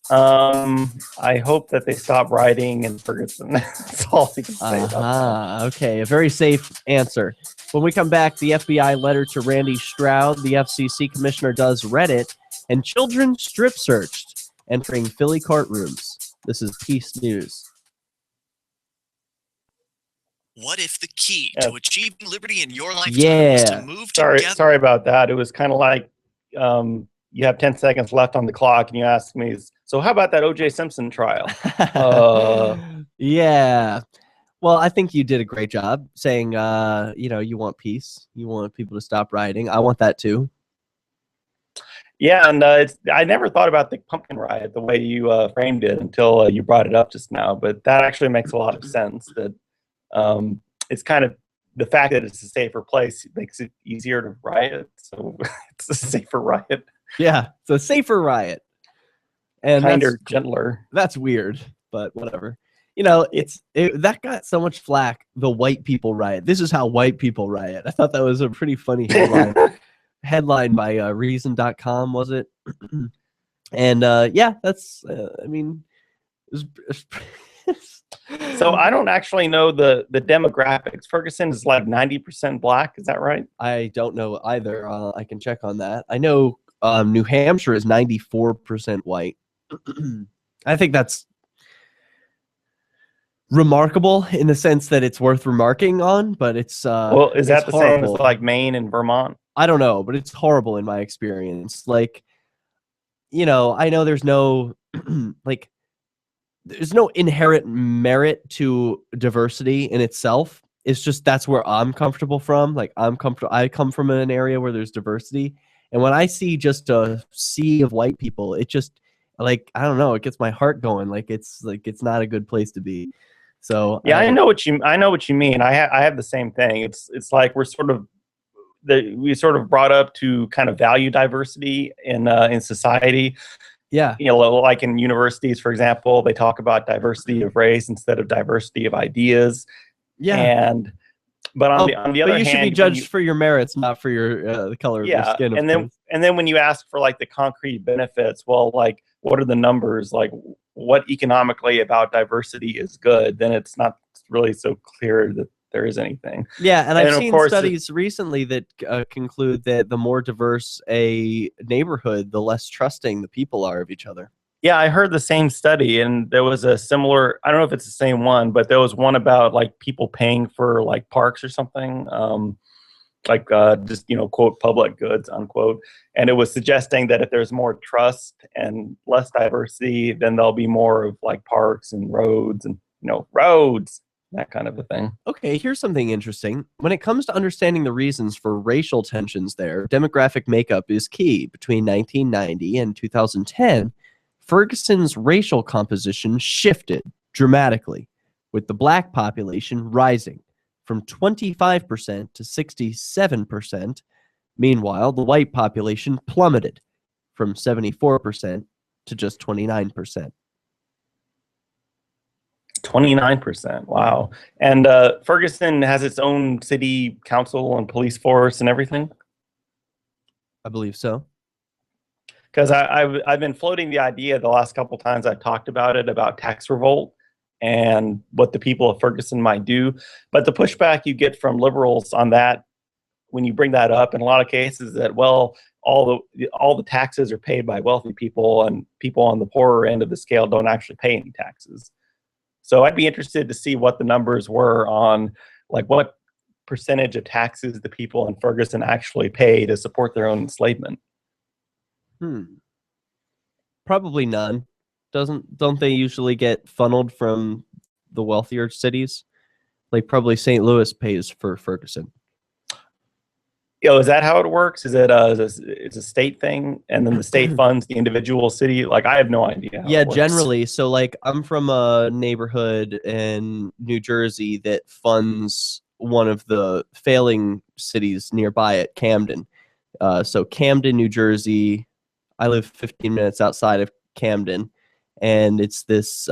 I hope that they stop rioting in Ferguson. That's all I can say about that. Okay, a very safe answer. When we come back, the FBI letter to Randy Stroud, the FCC commissioner does Reddit, and children strip searched entering Philly courtrooms. This is Peace News. What if the key to achieving liberty in your lifetime is to move together? Sorry about that. It was kind of like you have 10 seconds left on the clock, and you ask me, so how about that O.J. Simpson trial? Yeah. Well, I think you did a great job saying, you want peace. You want people to stop rioting. I want that too. Yeah, and I never thought about the pumpkin riot the way you framed it until you brought it up just now. But that actually makes a lot of sense. That it's kind of the fact that it's a safer place makes it easier to riot. So it's a safer riot. Yeah, it's a safer riot. And kinder, gentler. That's weird, but whatever. That got so much flack, the white people riot. This is how white people riot. I thought that was a pretty funny headline. Headline by Reason.com, was it? And that's, So I don't actually know the demographics. Ferguson is like 90% black. Is that right? I don't know either. I can check on that. I know New Hampshire is 94% white. I think that's remarkable in the sense that it's worth remarking on, but it's well, is that the horrible. Same as like Maine and Vermont? I don't know, but it's horrible in my experience. Like, I know there's no there's no inherent merit to diversity in itself. It's just that's where I'm comfortable from. Like I come from an area where there's diversity, and when I see just a sea of white people, it just I don't know, it gets my heart going. It's not a good place to be. So yeah, I know what you mean. I have the same thing. It's like we sort of brought up to kind of value diversity in society. Yeah. Like in universities, for example, they talk about diversity of race instead of diversity of ideas. Yeah. But on the other hand, you should be judged for your merits, not for your the color of your skin. And then when you ask for like the concrete benefits, well, like what are the numbers? Like what economically about diversity is good? Then it's not really so clear that there is anything. Yeah, and I've seen studies recently that conclude that the more diverse a neighborhood, the less trusting the people are of each other. Yeah, I heard the same study, and there was a similar, I don't know if it's the same one, but there was one about like people paying for like parks or something, just, quote, public goods, unquote. And it was suggesting that if there's more trust and less diversity, then there'll be more of like parks and roads and, that kind of a thing. Okay, here's something interesting. When it comes to understanding the reasons for racial tensions there, demographic makeup is key. Between 1990 and 2010, Ferguson's racial composition shifted dramatically, with the black population rising from 25% to 67%. Meanwhile, the white population plummeted from 74% to just 29%. 29%. Wow. And Ferguson has its own city council and police force and everything? I believe so. Because I've been floating the idea the last couple times I've talked about it, about tax revolt and what the people of Ferguson might do. But the pushback you get from liberals on that, when you bring that up in a lot of cases, that, well, all the taxes are paid by wealthy people, and people on the poorer end of the scale don't actually pay any taxes. So I'd be interested to see what the numbers were on, like, what percentage of taxes the people in Ferguson actually pay to support their own enslavement. Probably none. Don't they usually get funneled from the wealthier cities? Like, probably St. Louis pays for Ferguson. Is that how it works? Is it it's a state thing, and then the state funds the individual city? Like, I have no idea how Yeah, it works. generally. So, like, I'm from a neighborhood in New Jersey that funds one of the failing cities nearby at Camden. So Camden, New Jersey. I live 15 minutes outside of Camden, and it's this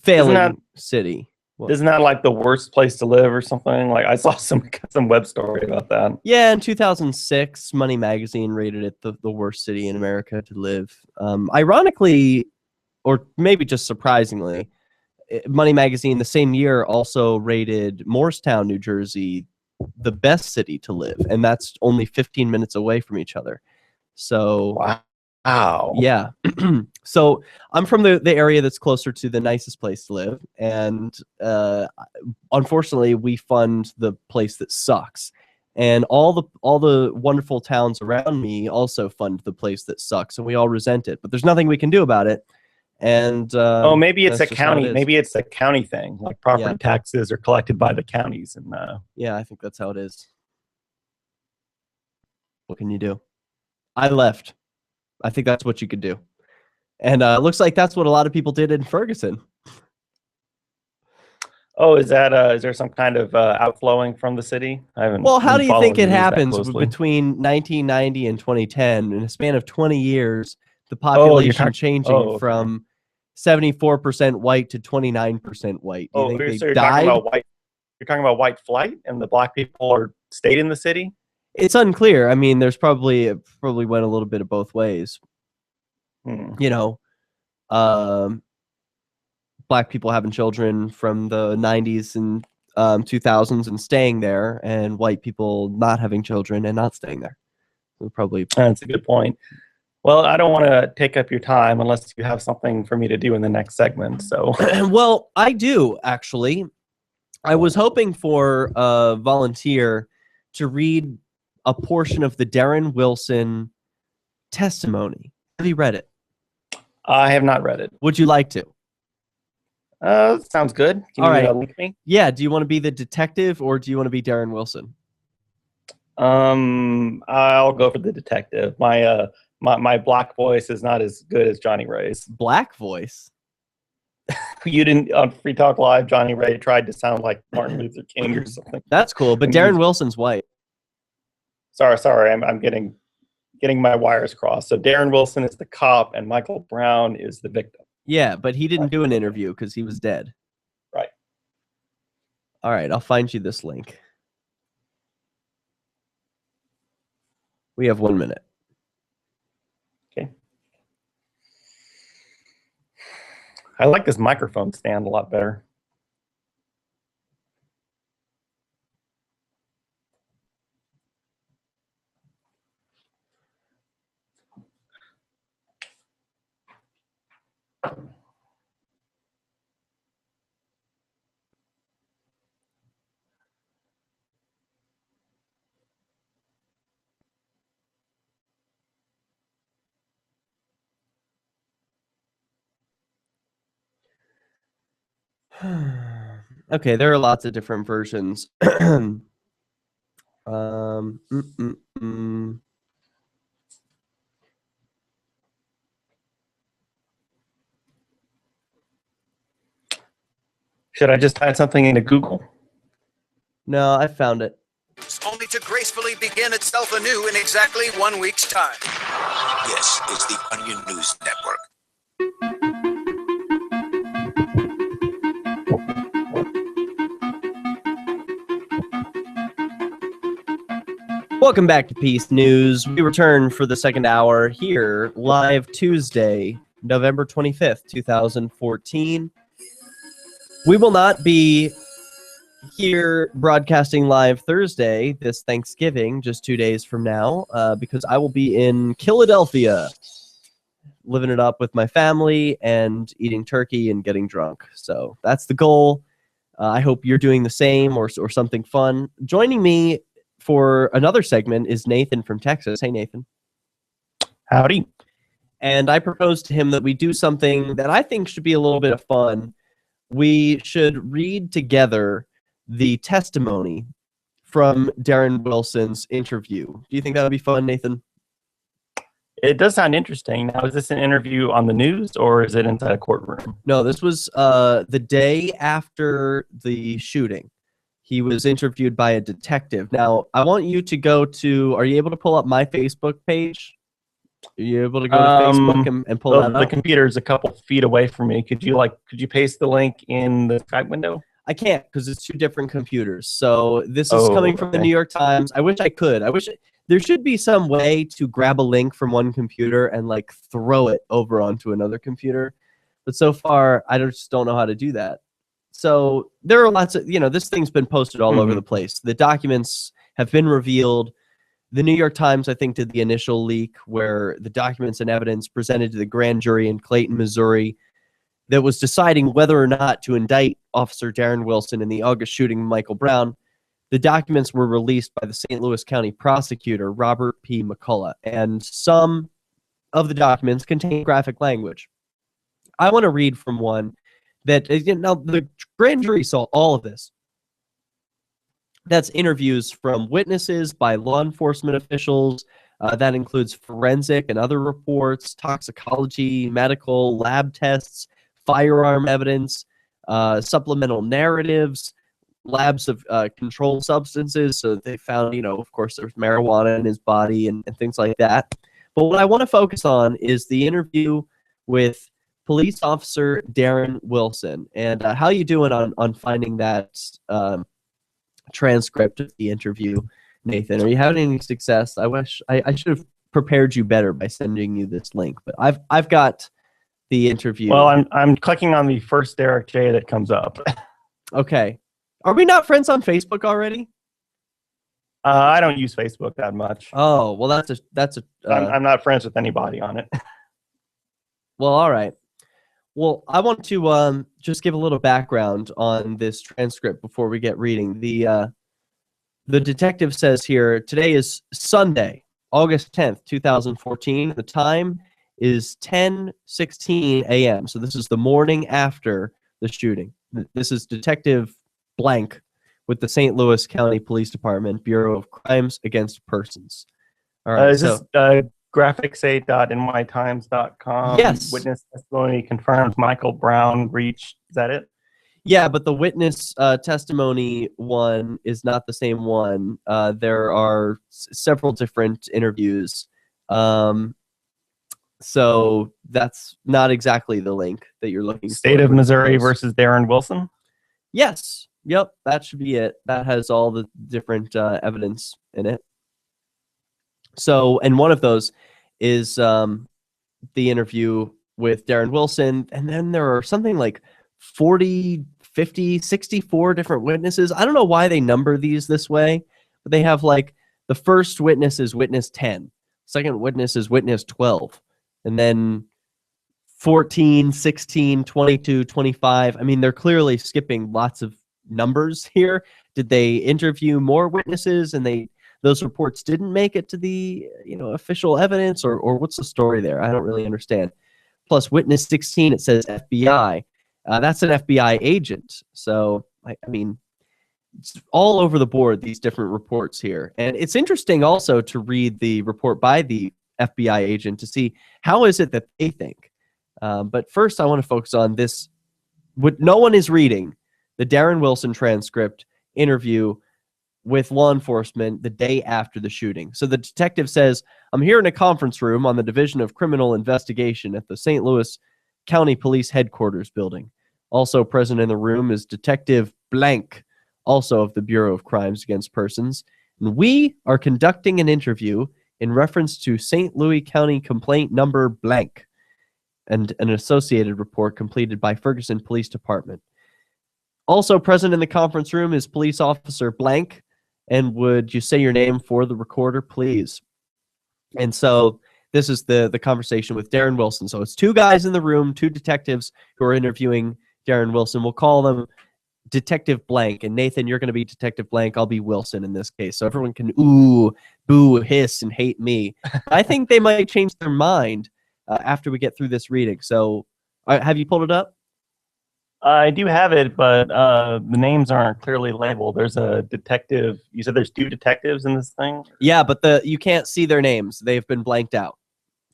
failing city. Isn't that like the worst place to live or something? Like, I saw some web story about that. Yeah, in 2006, Money Magazine rated it the worst city in America to live. Ironically, or maybe just surprisingly, Money Magazine the same year also rated Morristown, New Jersey, the best city to live, and that's only 15 minutes away from each other. So, wow. Yeah. So I'm from the area that's closer to the nicest place to live, and unfortunately, we fund the place that sucks. And all the wonderful towns around me also fund the place that sucks, and we all resent it. But there's nothing we can do about it. And maybe it's a that's just how it county. is. Maybe it's a county thing. Like, property taxes are collected by the counties, and yeah, I think that's how it is. What can you do? I left. I think that's what you could do. And it looks like that's what a lot of people did in Ferguson. Oh, is there some kind of outflowing from the city? I haven't. Well, how been do you think following it the news that happens closely. between 1990 and 2010? In a span of 20 years, the Oh, population you're changing okay. from 74% white to 29% white. Do you think they So you're died? talking about white? You're talking about white flight, and the black people stayed in the city? It's unclear. I mean, there's probably went a little bit of both ways. You know, black people having children from the 90s and 2000s and staying there, and white people not having children and not staying there. So probably. That's a good point. Well, I don't want to take up your time unless you have something for me to do in the next segment. So, well, I do actually. I was hoping for a volunteer to read a portion of the Darren Wilson testimony. Have you read it? I have not read it. Would you like to? Sounds good. Can All you right. link me? Yeah. Do you want to be the detective or do you want to be Darren Wilson? I'll go for the detective. My black voice is not as good as Johnny Ray's. Black voice? You didn't on Free Talk Live. Johnny Ray tried to sound like Martin Luther King or something. That's cool, but Darren Wilson's white. Sorry, I'm getting my wires crossed. So Darren Wilson is the cop, and Michael Brown is the victim. Yeah, but he didn't do an interview because he was dead. Right. All right, I'll find you this link. We have 1 minute. Okay. I like this microphone stand a lot better. Okay, there are lots of different versions. Should I just type something into Google? No, I found it. Only to gracefully begin itself anew in exactly 1 week's time. This is the Onion News Network. Welcome back to Peace News. We return for the second hour here, live Tuesday, November 25th, 2014. We will not be here broadcasting live Thursday, this Thanksgiving, just 2 days from now, because I will be in Philadelphia, living it up with my family and eating turkey and getting drunk. So that's the goal. I hope you're doing the same or something fun. Joining me for another segment is Nathan from Texas. Hey, Nathan. Howdy. And I proposed to him that we do something that I think should be a little bit of fun. We should read together the testimony from Darren Wilson's interview. Do you think that would be fun, Nathan? It does sound interesting. Now, is this an interview on the news or is it inside a courtroom? No, this was the day after the shooting. He was interviewed by a detective. Now, I want you to go to, are you able to pull up my Facebook page? Are you able to go to Facebook and pull that up? The computer's a couple feet away from me. Could you paste the link in the Skype window? I can't because it's two different computers. So this is coming from the New York Times. I wish I could. I wish there should be some way to grab a link from one computer and like throw it over onto another computer. But so far, I just don't know how to do that. So there are lots of, this thing's been posted all over the place. The documents have been revealed. The New York Times, I think, did the initial leak where the documents and evidence presented to the grand jury in Clayton, Missouri, that was deciding whether or not to indict Officer Darren Wilson in the August shooting of Michael Brown. The documents were released by the St. Louis County prosecutor, Robert P. McCullough, and some of the documents contain graphic language. I want to read from one that, now the grand jury saw all of this. That's interviews from witnesses by law enforcement officials. That includes forensic and other reports, toxicology, medical, lab tests, firearm evidence, supplemental narratives, labs of controlled substances. So they found, of course, there's marijuana in his body and things like that. But what I want to focus on is the interview with police officer Darren Wilson. And how you doing on finding that transcript of the interview, Nathan? Are you having any success? I wish I should have prepared you better by sending you this link, but I've got the interview. Well, I'm clicking on the first Derek J that comes up. Okay. Are we not friends on Facebook already? I don't use Facebook that much. Oh, well, that's a. I'm not friends with anybody on it. Well, all right. Well, I want to just give a little background on this transcript before we get reading. The detective says here, today is Sunday, August 10th, 2014. The time is 10:16 a.m. So this is the morning after the shooting. This is Detective Blank with the St. Louis County Police Department, Bureau of Crimes Against Persons. All right. Is this graphics8.nytimes.com? Yes. Witness testimony confirms Michael Brown breach. Is that it? Yeah, but the witness testimony one is not the same one. There are several different interviews. So that's not exactly the link that you're looking for. State of Missouri versus Darren Wilson? Yes. Yep, that should be it. That has all the different evidence in it. So, and one of those is the interview with Darren Wilson. And then there are something like 40, 50, 64 different witnesses. I don't know why they number these this way, but they have like the first witness is witness 10. Second witness is witness 12. And then 14, 16, 22, 25. I mean, they're clearly skipping lots of numbers here. Did they interview more witnesses and those reports didn't make it to the official evidence, or what's the story there? I don't really understand. Plus witness 16, it says FBI. That's an FBI agent. So I mean, it's all over the board, these different reports here. And it's interesting also to read the report by the FBI agent to see how is it that they think. But first I want to focus on this, what no one is reading. the Darren Wilson transcript interview with law enforcement the day after the shooting. So the detective says, I'm here in a conference room on the Division of Criminal Investigation at the St. Louis County Police Headquarters building. Also present in the room is Detective Blank, also of the Bureau of Crimes Against Persons. And we are conducting an interview in reference to St. Louis County complaint number blank and an associated report completed by Ferguson Police Department. Also present in the conference room is police officer blank. And would you say your name for the recorder, please? And so this is the conversation with Darren Wilson. So it's two guys in the room, two detectives who are interviewing Darren Wilson. We'll call them Detective Blank. And Nathan, you're going to be Detective Blank. I'll be Wilson in this case. So everyone can ooh, boo, hiss, and hate me. I think they might change their mind after we get through this reading. So have you pulled it up? I do have it, but the names aren't clearly labeled. There's a detective. You said there's two detectives in this thing? Yeah, but you can't see their names. They've been blanked out.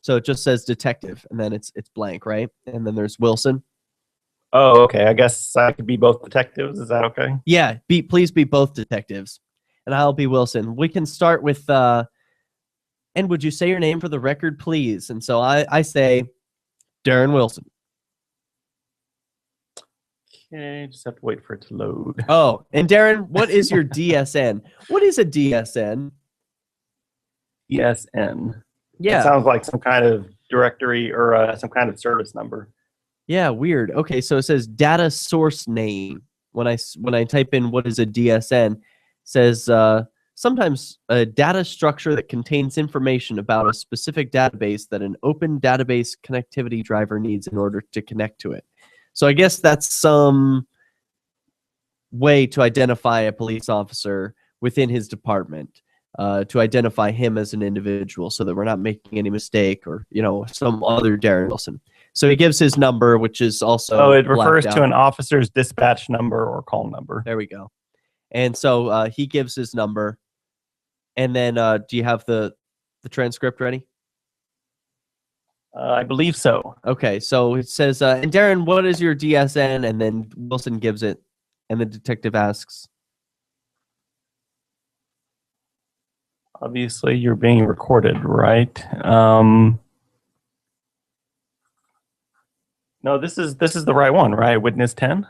So it just says detective, and then it's blank, right? And then there's Wilson. Oh, okay. I guess I could be both detectives. Is that okay? Yeah, please be both detectives. And I'll be Wilson. We can start with, and would you say your name for the record, please? And so I say Darren Wilson. Okay, just have to wait for it to load. Oh, and Darren, what is your DSN? What is a DSN? DSN. Yeah. It sounds like some kind of directory or some kind of service number. Yeah, weird. Okay, so it says data source name. When I type in what is a DSN, it says sometimes a data structure that contains information about a specific database that an open database connectivity driver needs in order to connect to it. So I guess that's some way to identify a police officer within his department, to identify him as an individual so that we're not making any mistake or, some other Darren Wilson. So he gives his number, which is also Oh, it refers blacked to out. an officer's dispatch number or call number. There we go. And so he gives his number. And then do you have the transcript ready? I believe so. Okay, so it says, and Darren, what is your DSN? And then Wilson gives it, and the detective asks. Obviously, you're being recorded, right? No, this is the right one, right? Witness 10?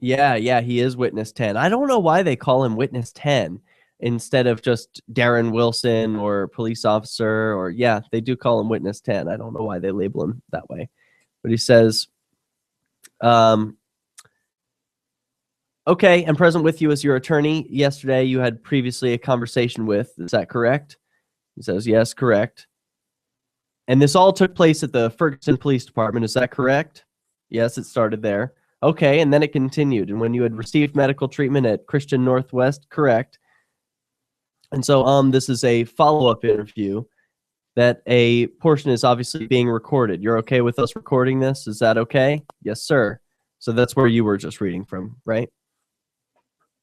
Yeah, he is Witness 10. I don't know why they call him Witness 10 instead of just Darren Wilson or police officer, or yeah, they do call him Witness 10. I don't know why they label him that way. But he says, okay, and present with you as your attorney. Yesterday you had previously a conversation with, is that correct? He says, yes, correct. And this all took place at the Ferguson Police Department, is that correct? Yes, it started there. Okay, and then it continued. And when you had received medical treatment at Christian Northwest, correct. And so this is a follow-up interview that a portion is obviously being recorded. You're okay with us recording this? Is that okay? Yes, sir. So that's where you were just reading from, right?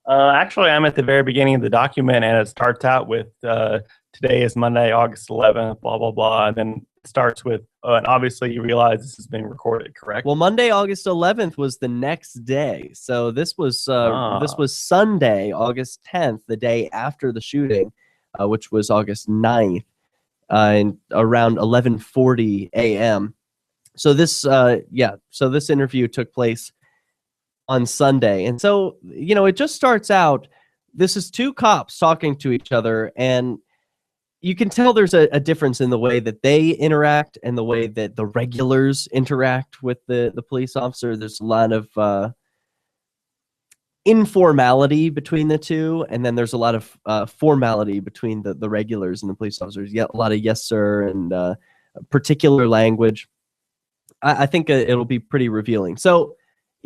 Actually, I'm at the very beginning of the document, and it starts out with today is Monday, August 11th, blah, blah, blah. And then it starts with, and obviously you realize this is being recorded, correct? Well, Monday, August 11th was the next day. So this was Sunday, August 10th, the day after the shooting, which was August 9th, and around 11:40 a.m. So this, this interview took place on Sunday. And so, it just starts out, this is two cops talking to each other, and you can tell there's a difference in the way that they interact and the way that the regulars interact with the police officer. There's a lot of informality between the two, and then there's a lot of formality between the regulars and the police officers. Yeah, a lot of yes, sir, and particular language. I think it'll be pretty revealing. So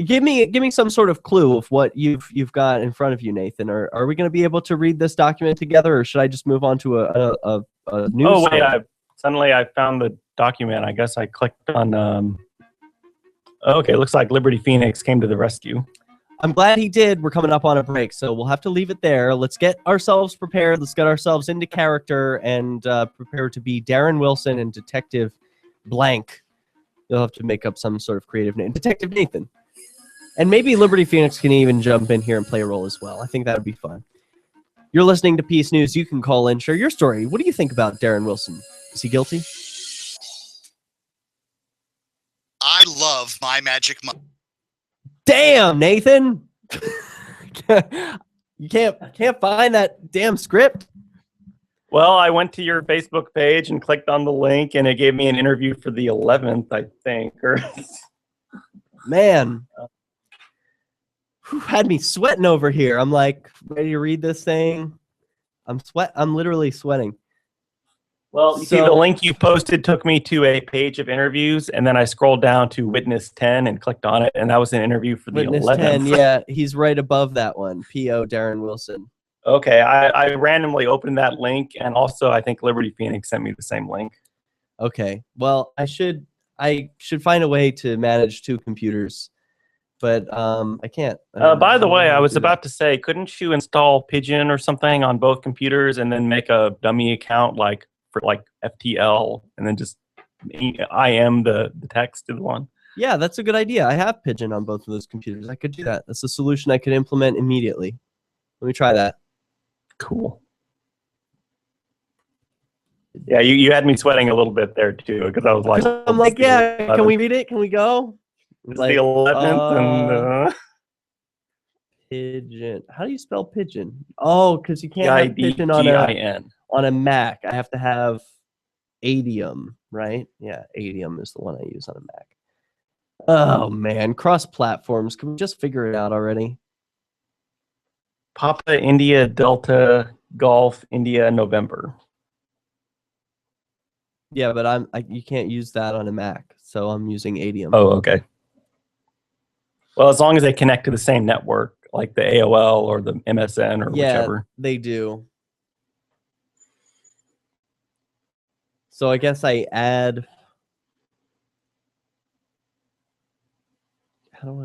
give me some sort of clue of what you've got in front of you, Nathan. Are we going to be able to read this document together, or should I just move on to a news? Oh wait! Suddenly I found the document. I guess I clicked on. Okay, looks like Liberty Phoenix came to the rescue. I'm glad he did. We're coming up on a break, so we'll have to leave it there. Let's get ourselves prepared. Let's get ourselves into character and prepare to be Darren Wilson and Detective Blank. You'll have to make up some sort of creative name. Detective Nathan. And maybe Liberty Phoenix can even jump in here and play a role as well. I think that would be fun. You're listening to Peace News. You can call in, share your story. What do you think about Darren Wilson? Is he guilty? I love My Magic Monday. Damn, Nathan. You can't find that damn script. Well, I went to your Facebook page and clicked on the link, and it gave me an interview for the 11th, I think. Man. Had me sweating over here. I'm like ready to read this thing. I'm literally sweating. Well, you see, the link you posted took me to a page of interviews, and then I scrolled down to Witness 10 and clicked on it, and that was an interview for the Witness 11th. 10, yeah, he's right above that one. P.O. Darren Wilson. Okay, I randomly opened that link, and also I think Liberty Phoenix sent me the same link. Okay, well, I should find a way to manage two computers, but I can't. By the way, I was about to say, couldn't you install Pigeon or something on both computers and then make a dummy account like for like FTL and then just IM the text to the one? Yeah, that's a good idea. I have Pigeon on both of those computers. I could do that. That's a solution I could implement immediately. Let me try that. Cool. Yeah, you had me sweating a little bit there too, because I was like, I'm like, yeah, can we read it? Can we go? It's like, the 11th and Pigeon. How do you spell pigeon? Oh, because you can't have pigeon on a Mac. I have to have Adium, right? Yeah, Adium is the one I use on a Mac. Oh man, cross platforms. Can we just figure it out already? Papa India Delta Golf India November. Yeah, but you can't use that on a Mac, so I'm using Adium. Oh, okay. Well, as long as they connect to the same network, like the AOL or the MSN or whichever. They do. So I guess I add. How do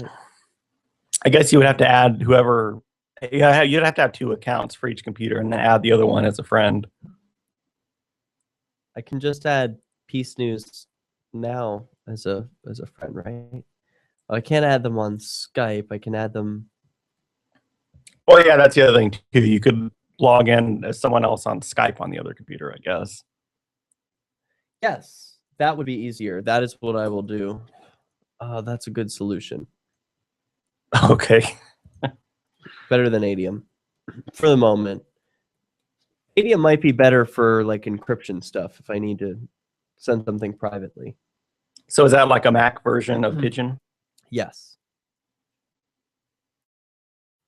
I guess you would have to add whoever. Yeah, you'd have to have two accounts for each computer and then add the other one as a friend. I can just add Peace News now as a friend, right? I can't add them on Skype. I can add them. Oh yeah, that's the other thing too. You could log in as someone else on Skype on the other computer, I guess. Yes, that would be easier. That is what I will do. That's a good solution. Okay. Better than Adium for the moment. Adium might be better for like encryption stuff if I need to send something privately. So is that like a Mac version of Pigeon? Yes.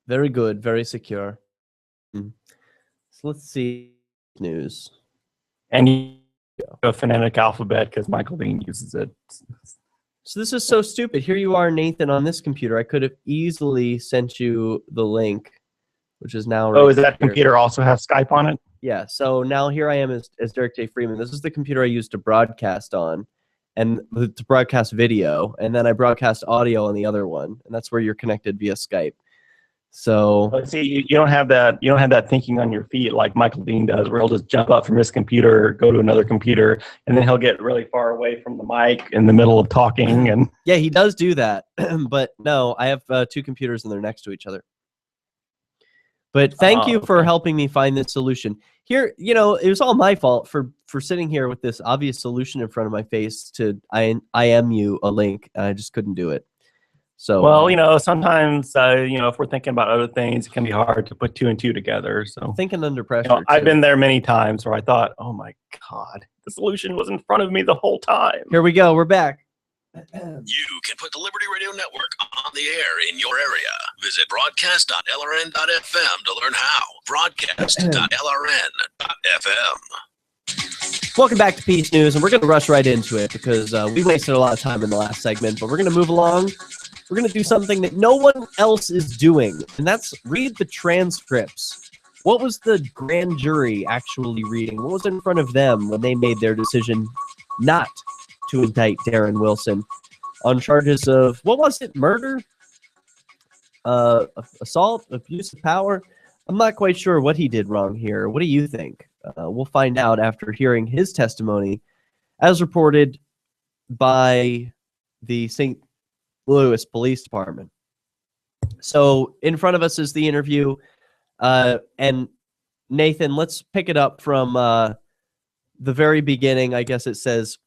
Very good, very secure. So let's see news. And you go phonetic alphabet because Michael Dean uses it. So this is so stupid. Here you are, Nathan, on this computer. I could have easily sent you the link, which is now. Is that computer also have Skype on it? Yeah. So now here I am as Derek J. Freeman. This is the computer I used to broadcast on, and to broadcast video, and then I broadcast audio on the other one, and that's where you're connected via Skype. So see, you don't have that. You don't have that thinking on your feet like Michael Dean does, where he'll just jump up from his computer, go to another computer, and then he'll get really far away from the mic in the middle of talking. And yeah, he does do that. But no, I have two computers and they're next to each other. But thank you for helping me find this solution. Here, it was all my fault for sitting here with this obvious solution in front of my face to IM you a link. I just couldn't do it. So well, sometimes if we're thinking about other things, it can be hard to put two and two together. So thinking under pressure. I've been there many times where I thought, oh my God, the solution was in front of me the whole time. Here we go. We're back. You can put the Liberty Radio Network on the air in your area. Visit broadcast.lrn.fm to learn how. Broadcast.lrn.fm. Welcome back to Peace News, and we're going to rush right into it because we wasted a lot of time in the last segment, but we're going to move along. We're going to do something that no one else is doing, and that's read the transcripts. What was the grand jury actually reading? What was in front of them when they made their decision not to indict Darren Wilson on charges of, what was it, murder? Assault, abuse of power? I'm not quite sure what he did wrong here. What do you think? We'll find out after hearing his testimony as reported by the St. Louis Police Department. So in front of us is the interview. And Nathan, let's pick it up from the very beginning. I guess it says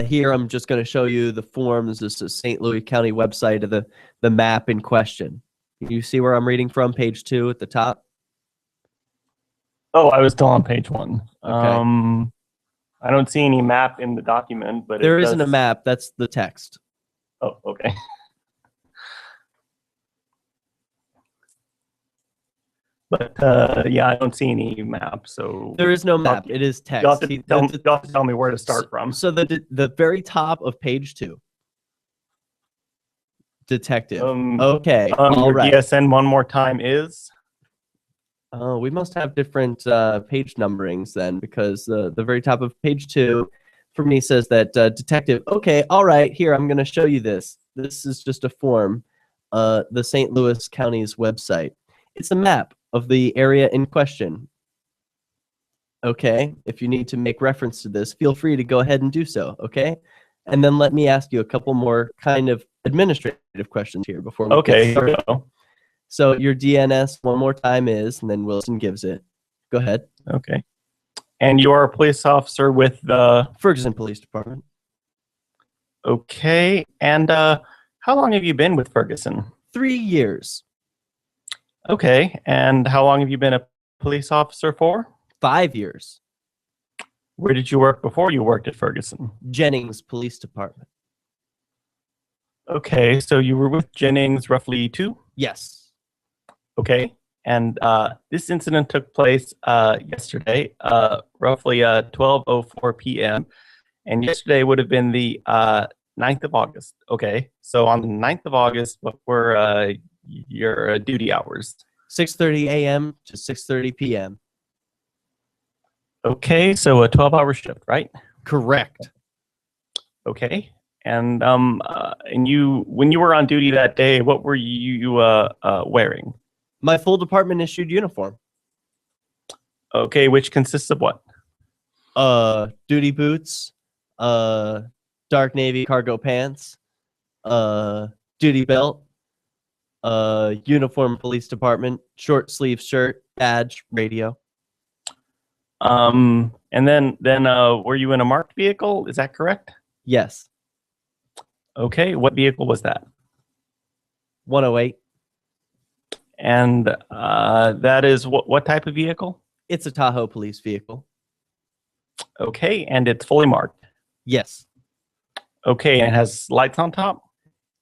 here, I'm just going to show you the forms. This is St. Louis County website of the map in question. You see where I'm reading from? Page 2 at the top. Oh, I was still on page 1. Okay. I don't see any map in the document, but There isn't a map. That's the text. Oh, okay. But yeah, I don't see any map. So there is no map. It is text. You'll have to tell me where to start from. So the very top of page 2. Detective. Okay. All your right. DSN one more time is? Oh, we must have different page numberings then, because the very top of page 2 for me says that detective. Okay, all right, here, I'm going to show you this. This is just a form, the St. Louis County's website. It's a map of the area in question. Okay, if you need to make reference to this, feel free to go ahead and do so, okay? And then let me ask you a couple more kind of administrative questions here before we get started. So your DNS one more time is, and then Wilson gives it. Go ahead. Okay. And you're a police officer with the Ferguson Police Department. Okay. And how long have you been with Ferguson? 3 years. Okay. And how long have you been a police officer for? 5 years. Where did you work before you worked at Ferguson? Jennings Police Department. Okay. So you were with Jennings roughly 2? Yes. Okay, and this incident took place yesterday, roughly 12:04 p.m., and yesterday would have been the 9th of August. Okay, so on the 9th of August, what were your duty hours? 6:30 a.m. to 6:30 p.m. Okay, so a 12-hour shift, right? Correct. Okay, and you, when you were on duty that day, what were you wearing? My full department issued uniform. Okay, which consists of what? Duty boots, dark navy cargo pants, duty belt, uniform police department, short sleeve shirt, badge, radio. And then were you in a marked vehicle? Is that correct? Yes. Okay, what vehicle was that? 108. And that is what type of vehicle? It's a Tahoe police vehicle. Okay, and it's fully marked? Yes. Okay, and it has lights on top?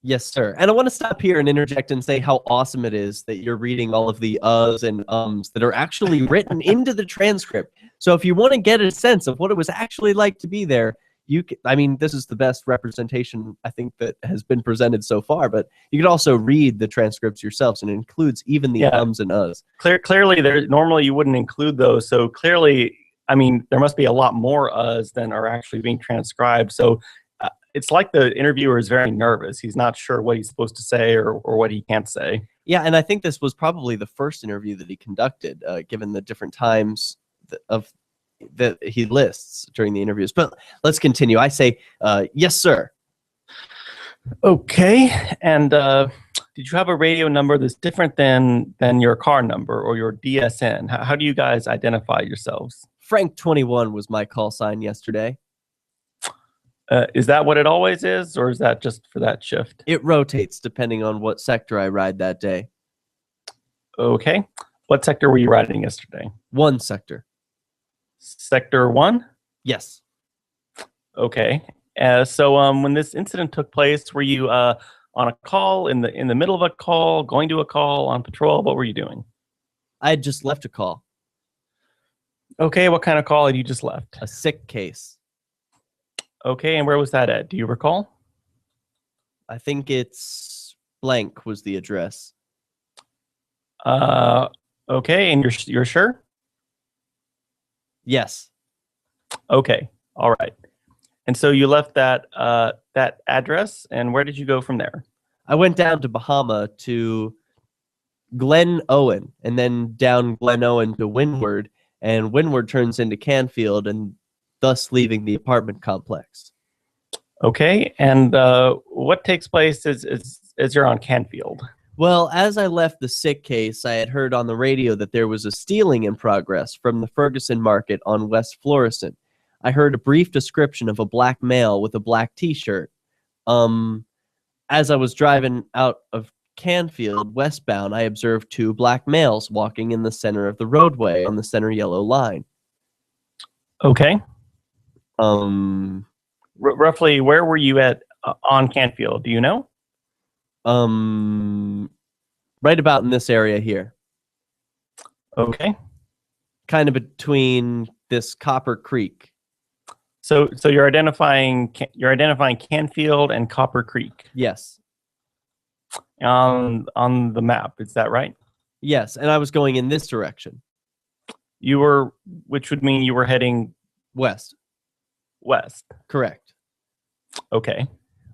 Yes, sir. And I want to stop here and interject and say how awesome it is that you're reading all of the uhs and ums that are actually written into the transcript. So if you want to get a sense of what it was actually like to be there, I mean, this is the best representation I think that has been presented so far, but you could also read the transcripts yourselves, and it includes even the ums and uhs. Clearly, normally you wouldn't include those. So clearly, I mean, there must be a lot more uhs than are actually being transcribed. So it's like the interviewer is very nervous. He's not sure what he's supposed to say or what he can't say. Yeah, and I think this was probably the first interview that he conducted, given the different times that he lists during the interviews. But let's continue. I say, yes, sir. Okay. And did you have a radio number that's different than your car number or your DSN? How do you guys identify yourselves? Frank 21 was my call sign yesterday. Is that what it always is, or is that just for that shift? It rotates depending on what sector I ride that day. Okay. What sector were you riding yesterday? 1 sector. Sector 1? Yes. Okay. So when this incident took place, were you on a call, in the middle of a call, going to a call, on patrol? What were you doing? I had just left a call. Okay. What kind of call had you just left? A sick case. Okay. And where was that at? Do you recall? I think it's blank was the address. Okay. And you're sure? Yes. Okay. All right. And so you left that that address, and where did you go from there? I went down to Bahama to Glen Owen, and then down Glen Owen to Windward, and Windward turns into Canfield, and thus leaving the apartment complex. Okay, and what takes place is you're on Canfield. Well, as I left the sick case, I had heard on the radio that there was a stealing in progress from the Ferguson market on West Florissant. I heard a brief description of a black male with a black t-shirt. As I was driving out of Canfield westbound, I observed two black males walking in the center of the roadway on the center yellow line. Okay. Roughly, where were you at on Canfield? Do you know? Right about in this area here. Okay. Kind of between this Copper Creek. So you're identifying Canfield and Copper Creek. Yes. On the map, is that right? Yes, and I was going in this direction. You were, which would mean you were heading west. West. Correct. Okay.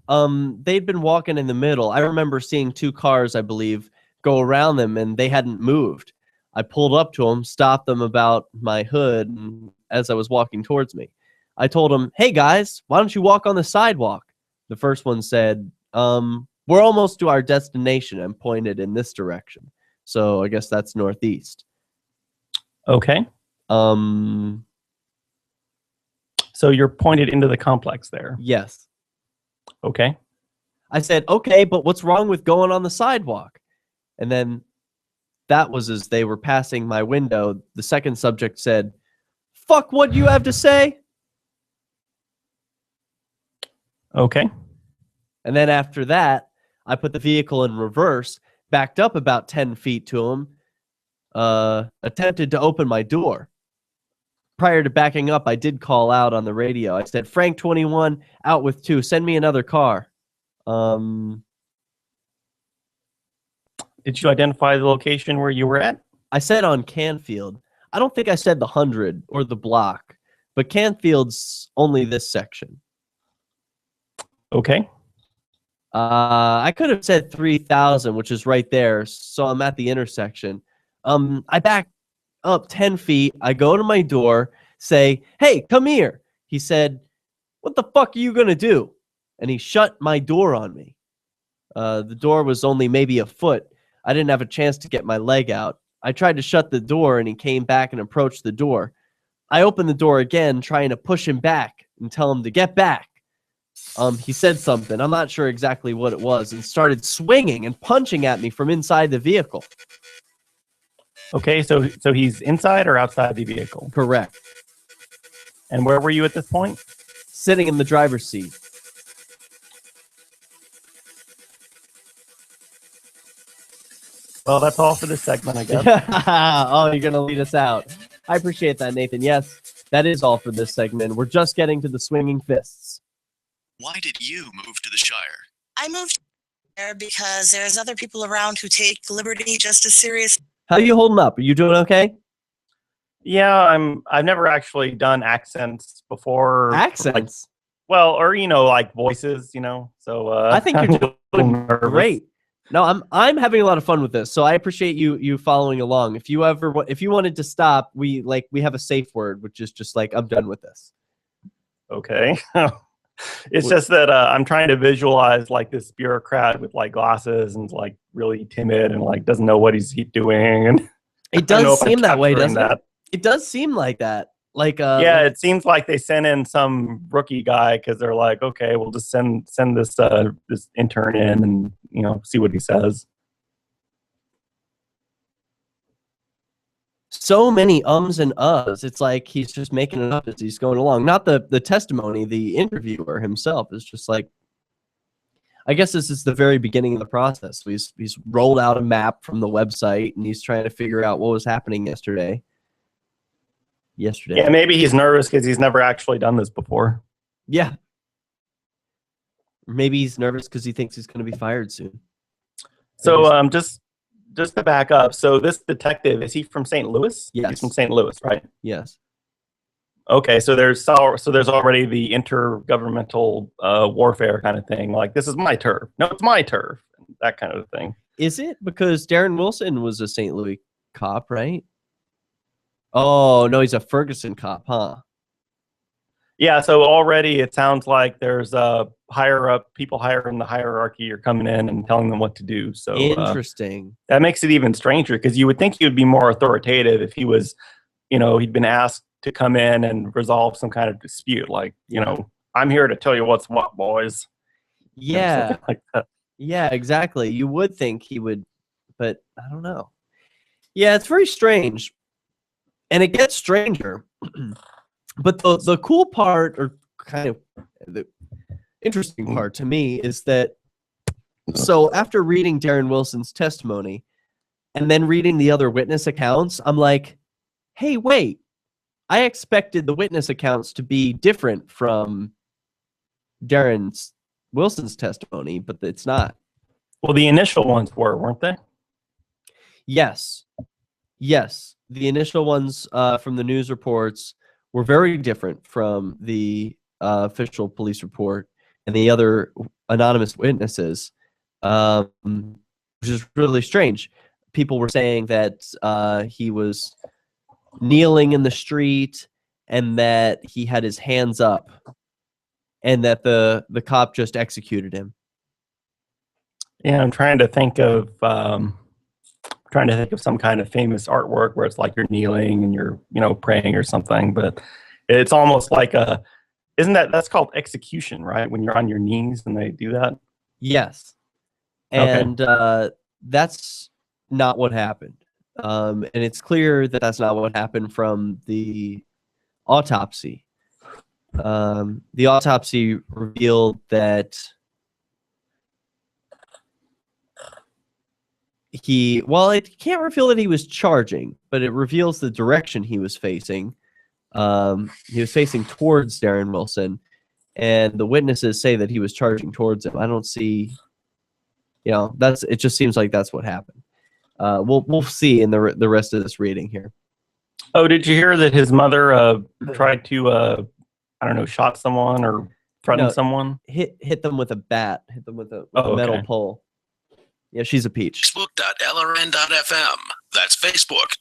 They'd been walking in the middle. I remember seeing two cars, I believe, go around them, and they hadn't moved. I pulled up to them, stopped them about my hood, and as I was walking towards me, I told them, "Hey guys, why don't you walk on the sidewalk?" The first one said, "We're almost to our destination," and pointed in this direction. So I guess that's northeast. Okay. So you're pointed into the complex there. Yes. Okay. I said, "Okay, but what's wrong with going on the sidewalk?" And then that was as they were passing my window. The second subject said, "Fuck what you have to say." Okay. And then after that, I put the vehicle in reverse, backed up about 10 feet to him, attempted to open my door. Prior to backing up, I did call out on the radio. I said, "Frank 21, out with 2. Send me another car." Did you identify the location where you were at? I said on Canfield. I don't think I said the 100 or the block, but Canfield's only this section. Okay. I could have said 3,000, which is right there, so I'm at the intersection. I back up 10 feet. I go to my door, say, "Hey, come here." He said, "What the fuck are you going to do?" And he shut my door on me. The door was only maybe a foot. I didn't have a chance to get my leg out. I tried to shut the door, and he came back and approached the door. I opened the door again, trying to push him back and tell him to get back. He said something, I'm not sure exactly what it was, and started swinging and punching at me from inside the vehicle. Okay, so he's inside or outside the vehicle? Correct. And where were you at this point? Sitting in the driver's seat. Well, that's all for this segment, I guess. Oh, you're going to lead us out. I appreciate that, Nathan. Yes, that is all for this segment. We're just getting to the swinging fists. Why did you move to the Shire? I moved there because there's other people around who take liberty just as serious. How are you holding up? Are you doing okay? Yeah, I've never actually done accents before. Accents? Or like voices, So I think you're doing great. No, I'm having a lot of fun with this, so I appreciate you following along. If you wanted to stop, we have a safe word, which is just like, I'm done with this. Okay. It's just that I'm trying to visualize like this bureaucrat with like glasses and like really timid and like doesn't know what he's doing, and it does seem that way, doesn't it? It does seem like that. Like yeah, it seems like they sent in some rookie guy because they're like, okay, we'll just send this this intern in and see what he says. So many ums and uhs. It's like he's just making it up as he's going along. Not the testimony, the interviewer himself is just like, I guess this is the very beginning of the process. He's rolled out a map from the website and he's trying to figure out what was happening yesterday. Yeah, maybe he's nervous because he's never actually done this before. Yeah. Maybe he's nervous because he thinks he's going to be fired soon. So just to back up, so this detective, is he from St. Louis? Yes. He's from St. Louis, right? Yes. Okay, so there's already the intergovernmental warfare kind of thing. Like, this is my turf. No, it's my turf. That kind of thing. Is it? Because Darren Wilson was a St. Louis cop, right? Oh, no, he's a Ferguson cop, huh? Yeah, so already it sounds like there's higher up people higher in the hierarchy are coming in and telling them what to do. So Interesting. that makes it even stranger because you would think he would be more authoritative if he was, he'd been asked to come in and resolve some kind of dispute. Like, I'm here to tell you what's what, boys. Yeah. Something like that. Yeah, exactly. You would think he would, but I don't know. Yeah, it's very strange. And it gets stranger. But the cool part, or kind of the interesting part to me, is that so after reading Darren Wilson's testimony and then reading the other witness accounts, I'm like, hey, wait. I expected the witness accounts to be different from Darren Wilson's testimony, but it's not. Well, the initial ones weren't they? Yes. Yes. The initial ones from the news reports were very different from the official police report and the other anonymous witnesses, which is really strange. People were saying that he was kneeling in the street and that he had his hands up and that the cop just executed him. Yeah, I'm trying to think of some kind of famous artwork where it's like you're kneeling and you're, praying or something, but it's almost like that's called execution, right? When you're on your knees and they do that? Yes. And that's not what happened. And it's clear that that's not what happened from the autopsy. The autopsy revealed that it can't reveal that he was charging, but it reveals the direction he was facing. He was facing towards Darren Wilson, and the witnesses say that he was charging towards him. I don't see, it just seems like that's what happened. We'll see in the rest of this reading here. Oh, did you hear that his mother tried to, shot someone or threatened someone? Hit them with a bat. Hit them with a metal pole. Yeah, she's a peach. Facebook.lrn.fm. That's Facebook.lrn.fm.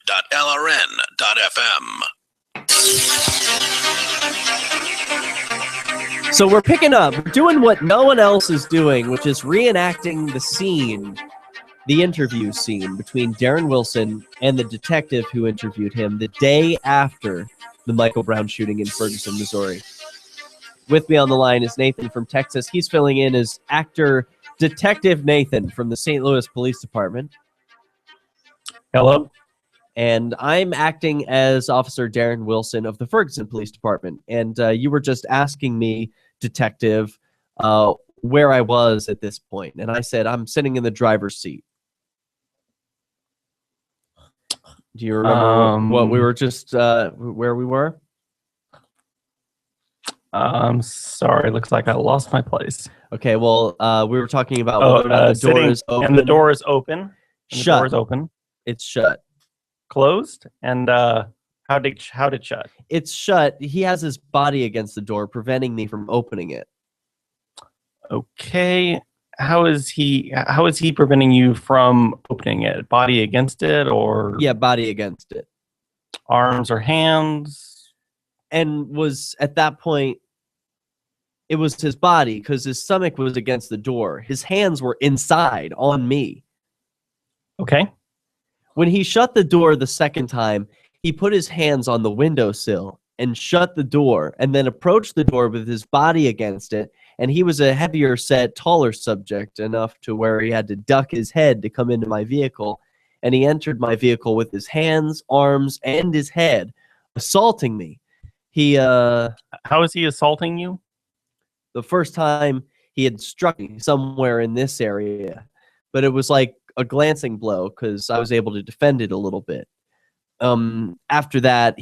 So we're picking up. We're doing what no one else is doing, which is reenacting the scene, the interview scene between Darren Wilson and the detective who interviewed him the day after the Michael Brown shooting in Ferguson, Missouri. With me on the line is Nathan from Texas. He's filling in as actor Detective Nathan from the St. Louis Police Department. Hello. And I'm acting as Officer Darren Wilson of the Ferguson Police Department. And you were just asking me, Detective, where I was at this point. And I said, I'm sitting in the driver's seat. Do you remember what we were just, where we were? I'm sorry. Looks like I lost my place. Okay, well, we were talking about whether or not the door is open. And the door is open. Shut. The door is open. It's shut. Closed? And how did it shut? It's shut. He has his body against the door, preventing me from opening it. Okay. How is he preventing you from opening it? Body against it, or? Yeah, body against it. Arms or hands? And was at that point, it was his body because his stomach was against the door. His hands were inside on me. Okay. When he shut the door the second time, he put his hands on the windowsill and shut the door and then approached the door with his body against it. And he was a heavier set, taller subject, enough to where he had to duck his head to come into my vehicle. And he entered my vehicle with his hands, arms, and his head, assaulting me. How is he assaulting you? The first time he had struck me somewhere in this area, but it was like a glancing blow because I was able to defend it a little bit. After that,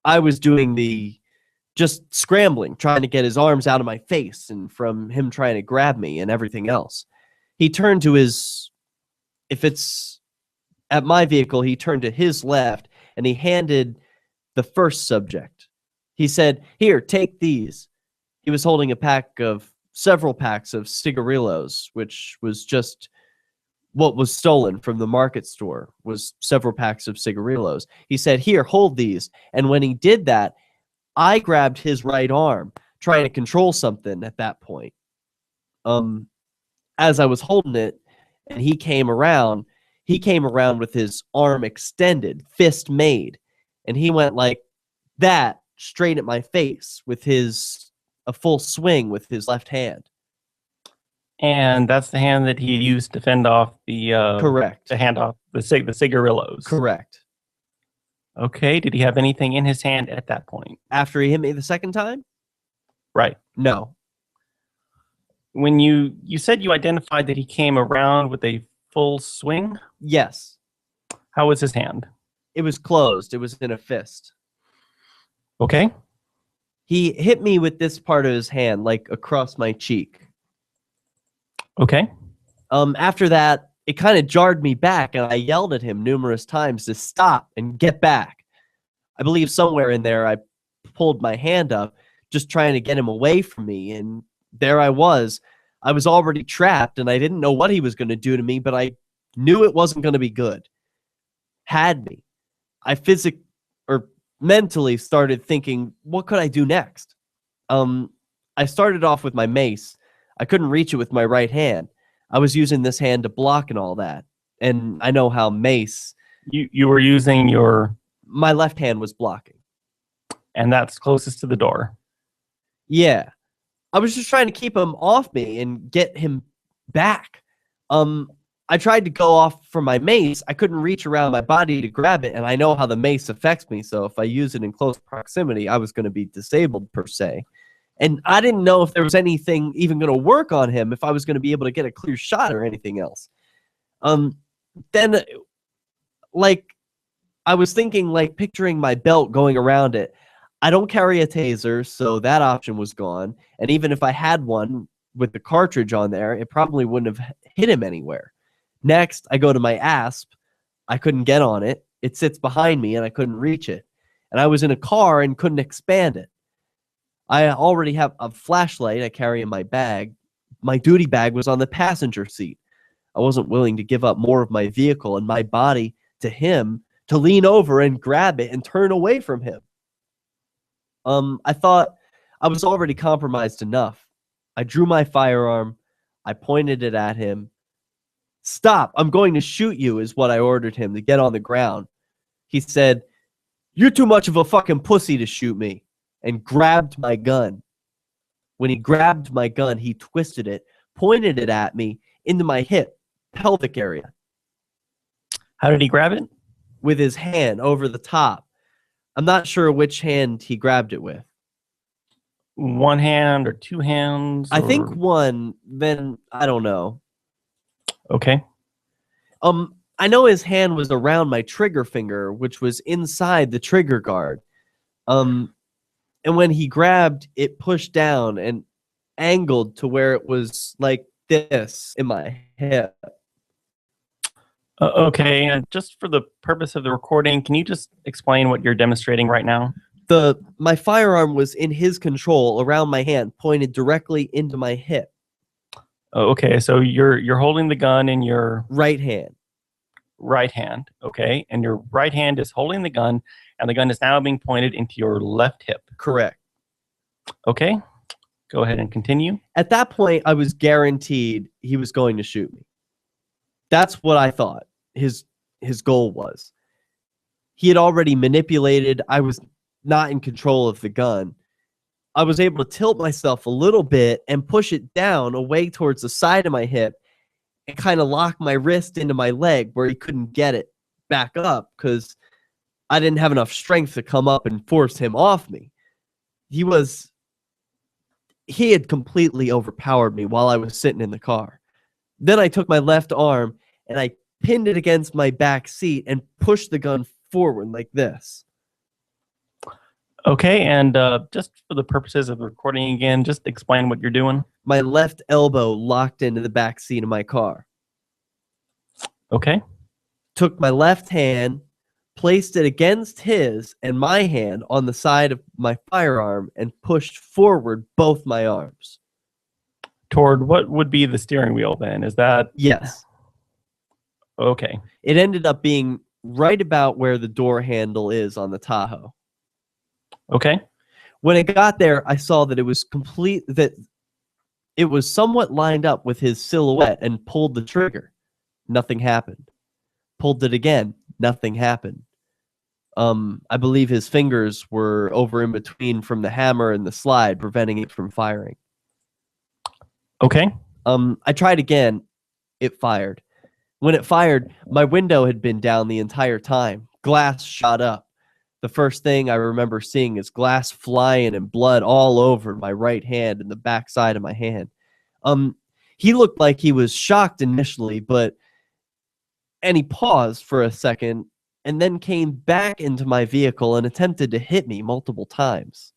I was doing just scrambling, trying to get his arms out of my face and from him trying to grab me and everything else. He turned to if it's at my vehicle, he turned to his left and he handed the first subject. He said, "Here, take these." He was holding several packs of cigarillos, which was just what was stolen from the market store, was several packs of cigarillos. He said, "Here, hold these." And when he did that, I grabbed his right arm, trying to control something at that point. As I was holding it, and he came around with his arm extended, fist made, and he went like that straight at my face with a full swing with his left hand. And that's the hand that he used to fend off the Correct. the hand off the cigarillos. Correct. Okay. Did he have anything in his hand at that point? After he hit me the second time? Right. No. When you said you identified that he came around with a full swing? Yes. How was his hand? It was closed. It was in a fist. Okay. He hit me with this part of his hand, like across my cheek. Okay. After that, it kind of jarred me back, and I yelled at him numerous times to stop and get back. I believe somewhere in there I pulled my hand up, just trying to get him away from me, and there I was. I was already trapped, and I didn't know what he was going to do to me, but I knew it wasn't going to be good. Had me. I mentally started thinking, what could I do next? I started off with my mace. I couldn't reach it with my right hand. I was using this hand to block and all that. And I know how mace... You were using your... My left hand was blocking. And that's closest to the door. Yeah. I was just trying to keep him off me and get him back. I tried to go off for my mace. I couldn't reach around my body to grab it, and I know how the mace affects me, so if I use it in close proximity, I was going to be disabled, per se. And I didn't know if there was anything even going to work on him, if I was going to be able to get a clear shot or anything else. Then, like, I was thinking, like, picturing my belt going around it. I don't carry a taser, so that option was gone. And even if I had one with the cartridge on there, it probably wouldn't have hit him anywhere. Next, I go to my asp. I couldn't get on it. It sits behind me, and I couldn't reach it. And I was in a car and couldn't expand it. I already have a flashlight I carry in my bag. My duty bag was on the passenger seat. I wasn't willing to give up more of my vehicle and my body to him to lean over and grab it and turn away from him. I thought I was already compromised enough. I drew my firearm. I pointed it at him. Stop, I'm going to shoot you, is what I ordered him to get on the ground. He said, you're too much of a fucking pussy to shoot me, and grabbed my gun. When he grabbed my gun, he twisted it, pointed it at me into my hip, pelvic area. How did he grab it? With his hand over the top. I'm not sure which hand he grabbed it with. One hand or two hands? I think one, then I don't know. Okay. I know his hand was around my trigger finger, which was inside the trigger guard. And when he grabbed, it pushed down and angled to where it was like this in my hip. Okay, and just for the purpose of the recording, can you just explain what you're demonstrating right now? My firearm was in his control around my hand, pointed directly into my hip. Okay, so you're holding the gun in your right hand. Right hand, okay, and your right hand is holding the gun, and the gun is now being pointed into your left hip. Correct. Okay, go ahead and continue. At that point, I was guaranteed he was going to shoot me. That's what I thought his goal was. He had already manipulated. I was not in control of the gun. I was able to tilt myself a little bit and push it down away towards the side of my hip and kind of lock my wrist into my leg where he couldn't get it back up because I didn't have enough strength to come up and force him off me. He had completely overpowered me while I was sitting in the car. Then I took my left arm and I pinned it against my back seat and pushed the gun forward like this. Okay, and just for the purposes of the recording again, just explain what you're doing. My left elbow locked into the back seat of my car. Okay. Took my left hand, placed it against his and my hand on the side of my firearm, and pushed forward both my arms. Toward what would be the steering wheel then? Is that... Yes. Okay. It ended up being right about where the door handle is on the Tahoe. Okay. When it got there, I saw that it was it was somewhat lined up with his silhouette, and pulled the trigger. Nothing happened. Pulled it again. Nothing happened. I believe his fingers were over in between from the hammer and the slide, preventing it from firing. Okay. I tried again. It fired. When it fired, my window had been down the entire time. Glass shot up. The first thing I remember seeing is glass flying and blood all over my right hand and the back side of my hand. He looked like he was shocked initially, and he paused for a second and then came back into my vehicle and attempted to hit me multiple times.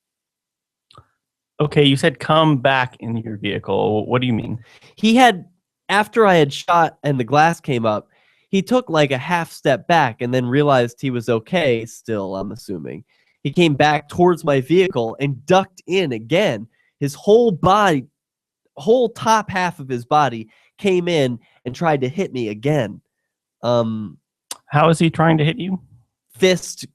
Okay, you said come back in your vehicle. What do you mean? He had, after I had shot and the glass came up, he took like a half step back and then realized he was okay still, I'm assuming. He came back towards my vehicle and ducked in again. His whole body, whole top half of his body came in and tried to hit me again. How is he trying to hit you? Fist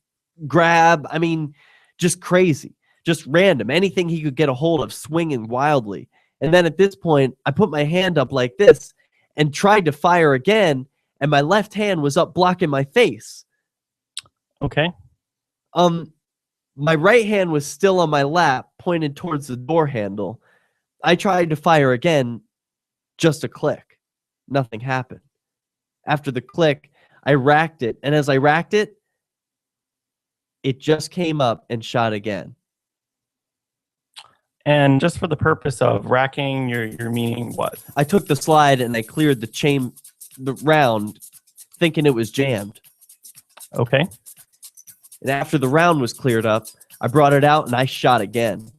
grab. I mean, just crazy. Just random. Anything he could get a hold of, swinging wildly. And then at this point, I put my hand up like this and tried to fire again, and my left hand was up blocking my face. Okay. My right hand was still on my lap, pointed towards the door handle. I tried to fire again, just a click. Nothing happened. After the click, I racked it, and as I racked it, it just came up and shot again. And just for the purpose of racking, you're meaning what? I took the slide and I cleared the round, thinking it was jammed. Okay. And after the round was cleared up, I brought it out and I shot again.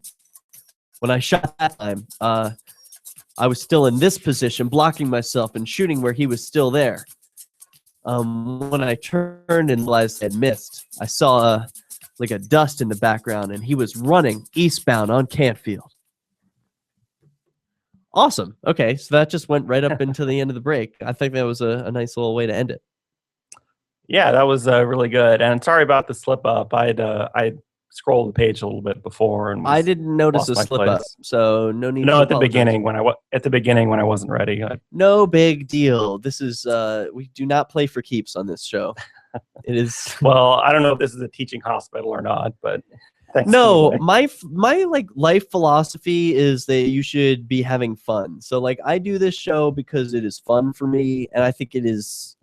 When I shot that time, I was still in this position, blocking myself and shooting where he was still there. When I turned and realized I had missed, I saw like a dust in the background, and he was running eastbound on Cantfield. Awesome. Okay, so that just went right up into the end of the break. I think that was a nice little way to end it. Yeah, that was really good. And sorry about the slip up. I scrolled the page a little bit before, and I didn't notice a slip up, so no need. No, to at the beginning when I wasn't ready. No big deal. This is we do not play for keeps on this show. It is well, I don't know if this is a teaching hospital or not, but thanks. no, anyway. my like life philosophy is that you should be having fun. So like I do this show because it is fun for me, and I think it is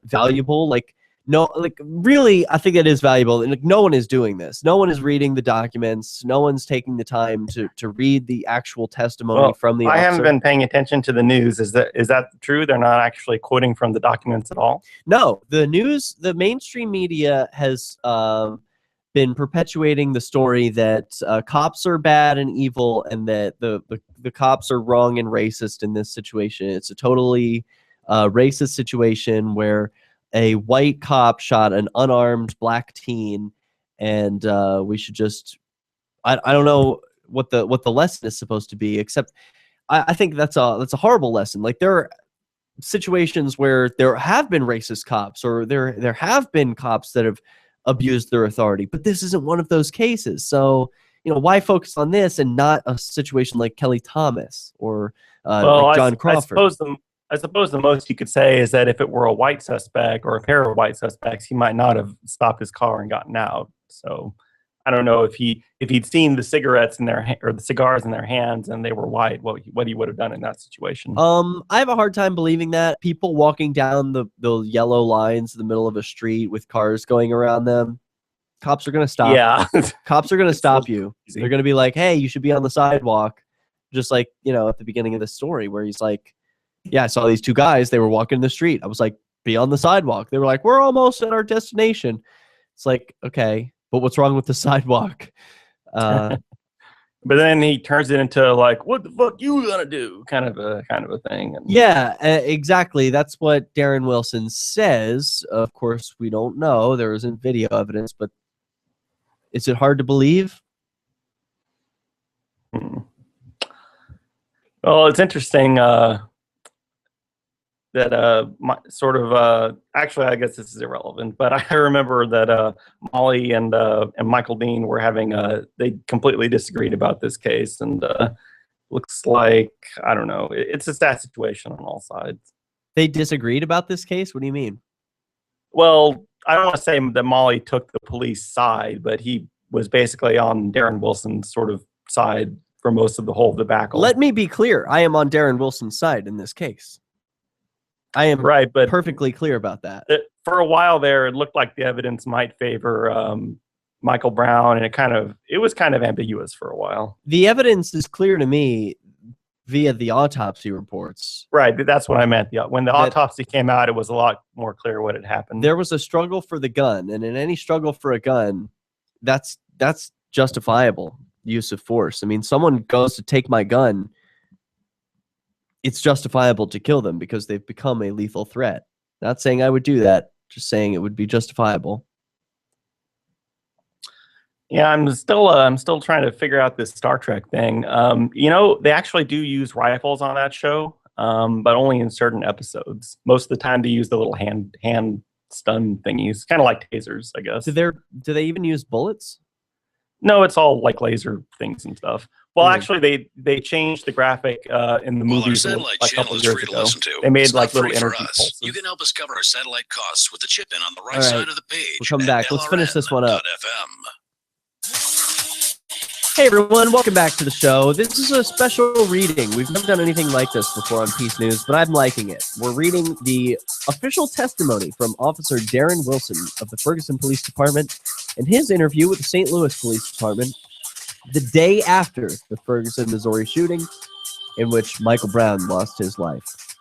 valuable. Like no, like really, I think it is valuable. And like, no one is doing this. No one is reading the documents. No one's taking the time to read the actual testimony from the officer. I haven't been paying attention to the news. Is that true? They're not actually quoting from the documents at all? No, the news, the mainstream media has been perpetuating the story that cops are bad and evil, and that the cops are wrong and racist in this situation. It's a totally racist situation where a white cop shot an unarmed black teen, and we should just I don't know what the lesson is supposed to be, except I think that's a horrible lesson. Like there are situations where there have been racist cops, or there have been cops that have abused their authority, but this isn't one of those cases. So why focus on this and not a situation like Kelly Thomas or like John Crawford? I suppose the most you could say is that if it were a white suspect or a pair of white suspects, he might not have stopped his car and gotten out. So I don't know if he'd seen the cigarettes in their or the cigars in their hands and they were white, what he would have done in that situation. I have a hard time believing that. People walking down the yellow lines in the middle of a street with cars going around them, cops are going to stop. Yeah. Cops are going to stop you. They're going to be like, hey, you should be on the sidewalk. Just like, at the beginning of the story where he's like, yeah, I saw these two guys. They were walking the street. I was like, be on the sidewalk. They were like, we're almost at our destination. It's like, okay, but what's wrong with the sidewalk? But then he turns it into like, what the fuck you gonna do? Kind of a thing. And yeah, exactly. That's what Darren Wilson says. Of course, we don't know. There isn't video evidence, but is it hard to believe? Well, it's interesting. actually, I guess this is irrelevant, but I remember that Molly and Michael Dean were having they completely disagreed about this case, and looks like, I don't know, it's a sad situation on all sides. They disagreed about this case? What do you mean? Well, I don't want to say that Molly took the police side, but he was basically on Darren Wilson's sort of side for most of the whole debacle. Let me be clear. I am on Darren Wilson's side in this case. I am perfectly clear about that. For a while there, it looked like the evidence might favor Michael Brown, and it was kind of ambiguous for a while. The evidence is clear to me via the autopsy reports. Right, that's what I meant. When the autopsy came out, it was a lot more clear what had happened. There was a struggle for the gun, and in any struggle for a gun, that's justifiable use of force. I mean, someone goes to take my gun, it's justifiable to kill them because they've become a lethal threat. Not saying I would do that, just saying it would be justifiable. Yeah, I'm still trying to figure out this Star Trek thing. They actually do use rifles on that show, but only in certain episodes. Most of the time, they use the little hand stun thingies, kind of like tasers, I guess. Do they even use bullets? No, it's all like laser things and stuff. Well, actually, they changed the graphic in the movies a couple of years ago. They made like little energy pulses. You can help us cover our satellite costs with the chip in on the right All right. side of the page. We'll come back. Let's finish this one up. FM. Hey everyone, welcome back to the show. This is a special reading. We've never done anything like this before on Peace News, but I'm liking it. We're reading the official testimony from Officer Darren Wilson of the Ferguson Police Department and his interview with the St. Louis Police Department the day after the Ferguson, Missouri shooting in which Michael Brown lost his life.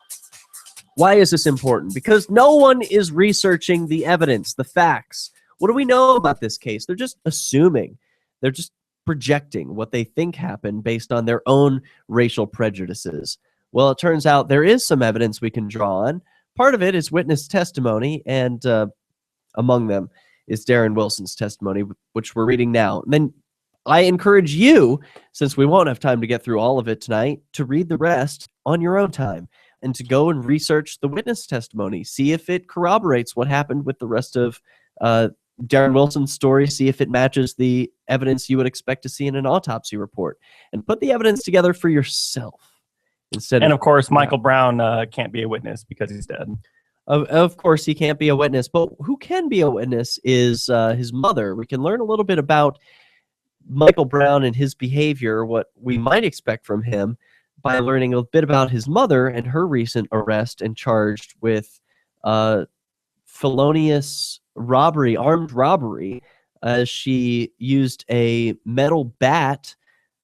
Why is this important? Because no one is researching the evidence, the facts. What do we know about this case? They're just assuming. They're just projecting what they think happened based on their own racial prejudices. Well, it turns out there is some evidence we can draw on. Part of it is witness testimony, and among them is Darren Wilson's testimony, which we're reading now. And then I encourage you, since we won't have time to get through all of it tonight, to read the rest on your own time and to go and research the witness testimony, see if it corroborates what happened with the rest of Darren Wilson's story, see if it matches the evidence you would expect to see in an autopsy report, and put the evidence together for yourself. And of course, Michael Brown can't be a witness because he's dead. Of course, he can't be a witness, but who can be a witness is his mother. We can learn a little bit about Michael Brown and his behavior, what we might expect from him, by learning a bit about his mother and her recent arrest and charged with felonious robbery, armed robbery, as she used a metal bat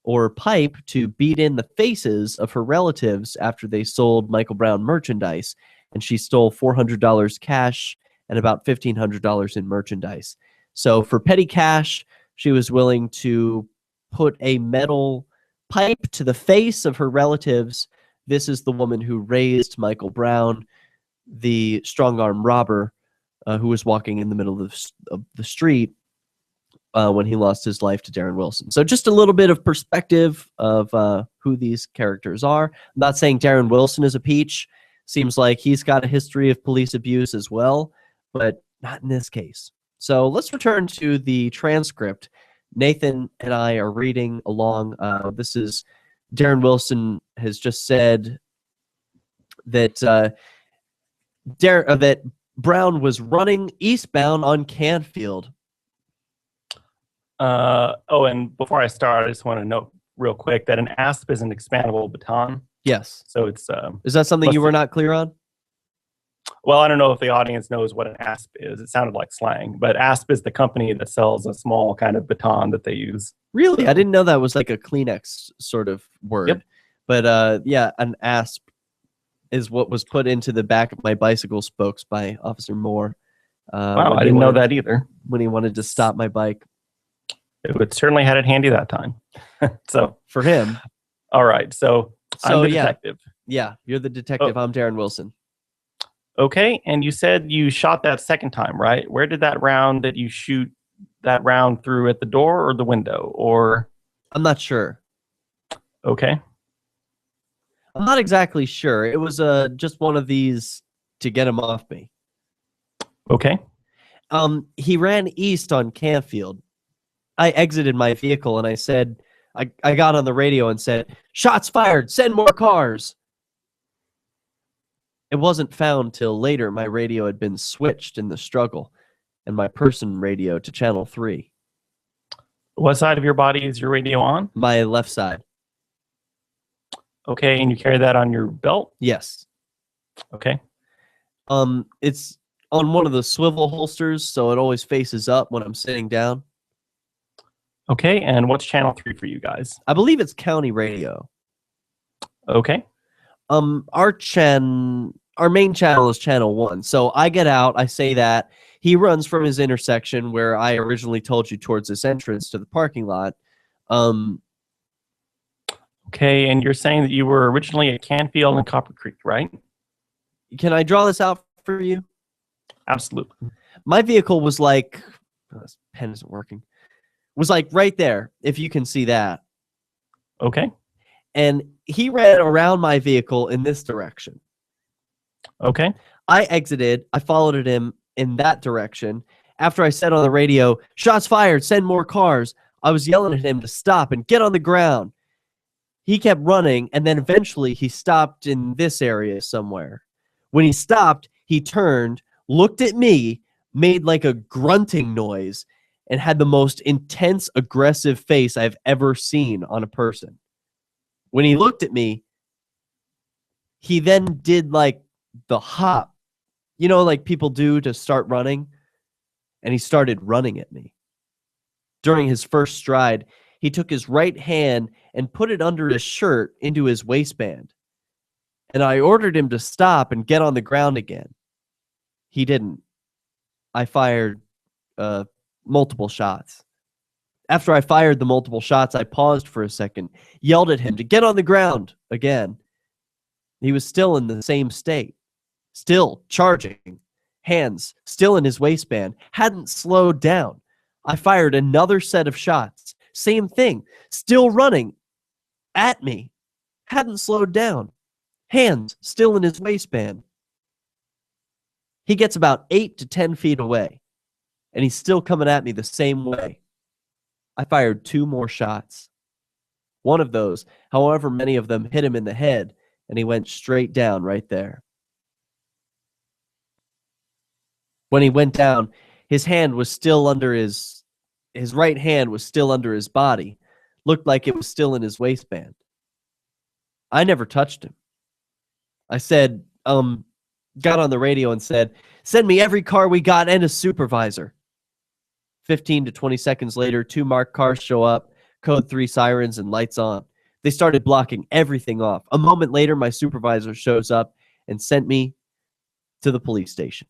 or pipe to beat in the faces of her relatives after they sold Michael Brown merchandise. And she stole $400 cash and about $1,500 in merchandise. So for petty cash, she was willing to put a metal pipe to the face of her relatives. This is the woman who raised Michael Brown, the strong-arm robber, who was walking in the middle of the street when he lost his life to Darren Wilson. So just a little bit of perspective of who these characters are. I'm not saying Darren Wilson is a peach. Seems like he's got a history of police abuse as well, but not in this case. So let's return to the transcript. Nathan and I are reading along. This is Darren Wilson has just said that that Brown was running eastbound on Canfield. And before I start, I just want to note real quick that an asp is an expandable baton. Yes. So it's is that something you were not clear on? Well, I don't know if the audience knows what an asp is. It sounded like slang, but asp is the company that sells a small kind of baton that they use. Really? I didn't know that was like a Kleenex sort of word. Yep. But yeah, an asp is what was put into the back of my bicycle spokes by Officer Moore. Wow, I didn't know that either. When he wanted to stop my bike. It would certainly had it handy that time. So for him. All right. So I'm the detective. Yeah, you're the detective. I'm Darren Wilson. Okay, and you said you shot that second time, right? Where did that round that you shoot that round through, at the door or the window? Or I'm not sure. Okay. I'm not exactly sure. It was just one of these to get him off me. Okay. He ran east on Canfield. I exited my vehicle and I said, I got on the radio and said, "Shots fired, send more cars." It wasn't found till later my radio had been switched in the struggle and my person radio to channel 3. What side of your body is your radio on? My left side. Okay, and you carry that on your belt? Yes. Okay. It's on one of the swivel holsters, so it always faces up when I'm sitting down. Okay, and what's channel 3 for you guys? I believe it's county radio. Okay. Our main channel is channel 1. So I get out, I say that. He runs from his intersection where I originally told you towards this entrance to the parking lot. Okay, and you're saying that you were originally at Canfield and Copper Creek, right? Can I draw this out for you? Absolutely. My vehicle was like, oh, this pen isn't working. Was like right there, if you can see that. Okay. And he ran around my vehicle in this direction. Okay. I exited. I followed him in that direction. After I said on the radio, "Shots fired, send more cars," I was yelling at him to stop and get on the ground. He kept running, and then eventually he stopped in this area somewhere. When he stopped, he turned, looked at me, made like a grunting noise, and had the most intense, aggressive face I've ever seen on a person. When he looked at me, he then did like the hop, you know, like people do to start running, and he started running at me. During his first stride, he took his right hand and put it under his shirt into his waistband. And I ordered him to stop and get on the ground again. He didn't. I fired multiple shots. After I fired the multiple shots, I paused for a second, yelled at him to get on the ground again. He was still in the same state, still charging, hands still in his waistband, hadn't slowed down. I fired another set of shots. Same thing, still running at me, hadn't slowed down, hands still in his waistband. He gets about 8 to 10 feet away, and he's still coming at me the same way. I fired 2 more shots. One of those, however many of them, hit him in the head, and he went straight down right there. When he went down, his hand was still under his right hand was still under his body. Looked like it was still in his waistband. I never touched him. I said, got on the radio and said, "Send me every car we got and a supervisor." 15 to 20 seconds later, 2 marked cars show up, code 3 sirens and lights on. They started blocking everything off. A moment later, my supervisor shows up and sent me to the police station.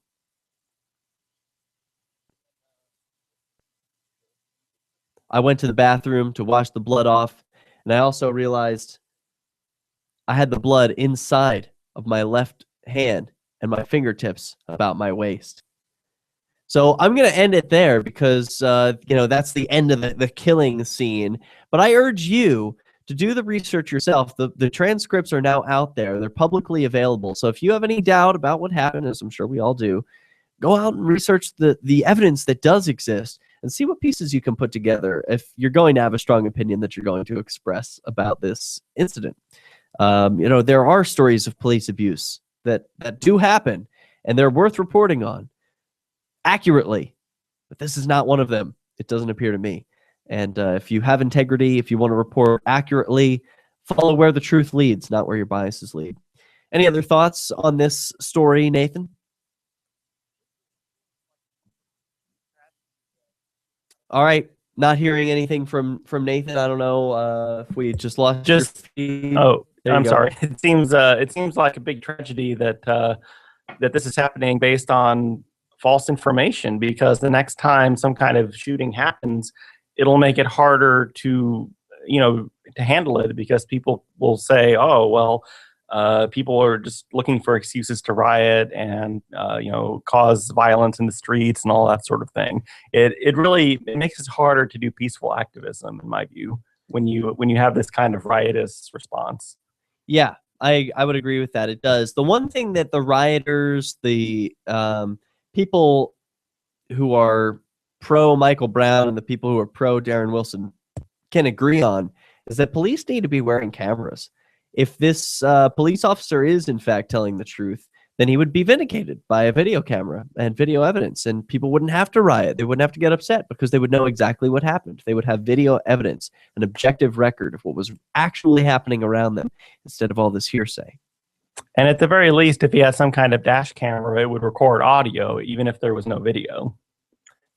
I went to the bathroom to wash the blood off, and I also realized I had the blood inside of my left hand and my fingertips about my waist. So I'm going to end it there because, that's the end of the killing scene. But I urge you to do the research yourself. The transcripts are now out there. They're publicly available. So if you have any doubt about what happened, as I'm sure we all do, go out and research the evidence that does exist and see what pieces you can put together if you're going to have a strong opinion that you're going to express about this incident. There are stories of police abuse that do happen, and they're worth reporting on accurately, but this is not one of them. It doesn't appear to me. And if you have integrity, if you want to report accurately, follow where the truth leads, not where your biases lead. Any other thoughts on this story, Nathan? All right. Not hearing anything from Nathan. I don't know if we just lost. I'm sorry. It seems like a big tragedy that this is happening based on false information, because the next time some kind of shooting happens, it'll make it harder to handle it, because people will say, "Oh, well, people are just looking for excuses to riot and cause violence in the streets and all that sort of thing." It really makes it harder to do peaceful activism, in my view, when you have this kind of riotous response. Yeah, I would agree with that. It does. The one thing that the rioters, the people who are pro Michael Brown and the people who are pro Darren Wilson can agree on is that police need to be wearing cameras. If this police officer is in fact telling the truth, then he would be vindicated by a video camera and video evidence, and people wouldn't have to riot. They wouldn't have to get upset because they would know exactly what happened. They would have video evidence, an objective record of what was actually happening around them instead of all this hearsay. And at the very least, if he has some kind of dash camera, it would record audio, even if there was no video.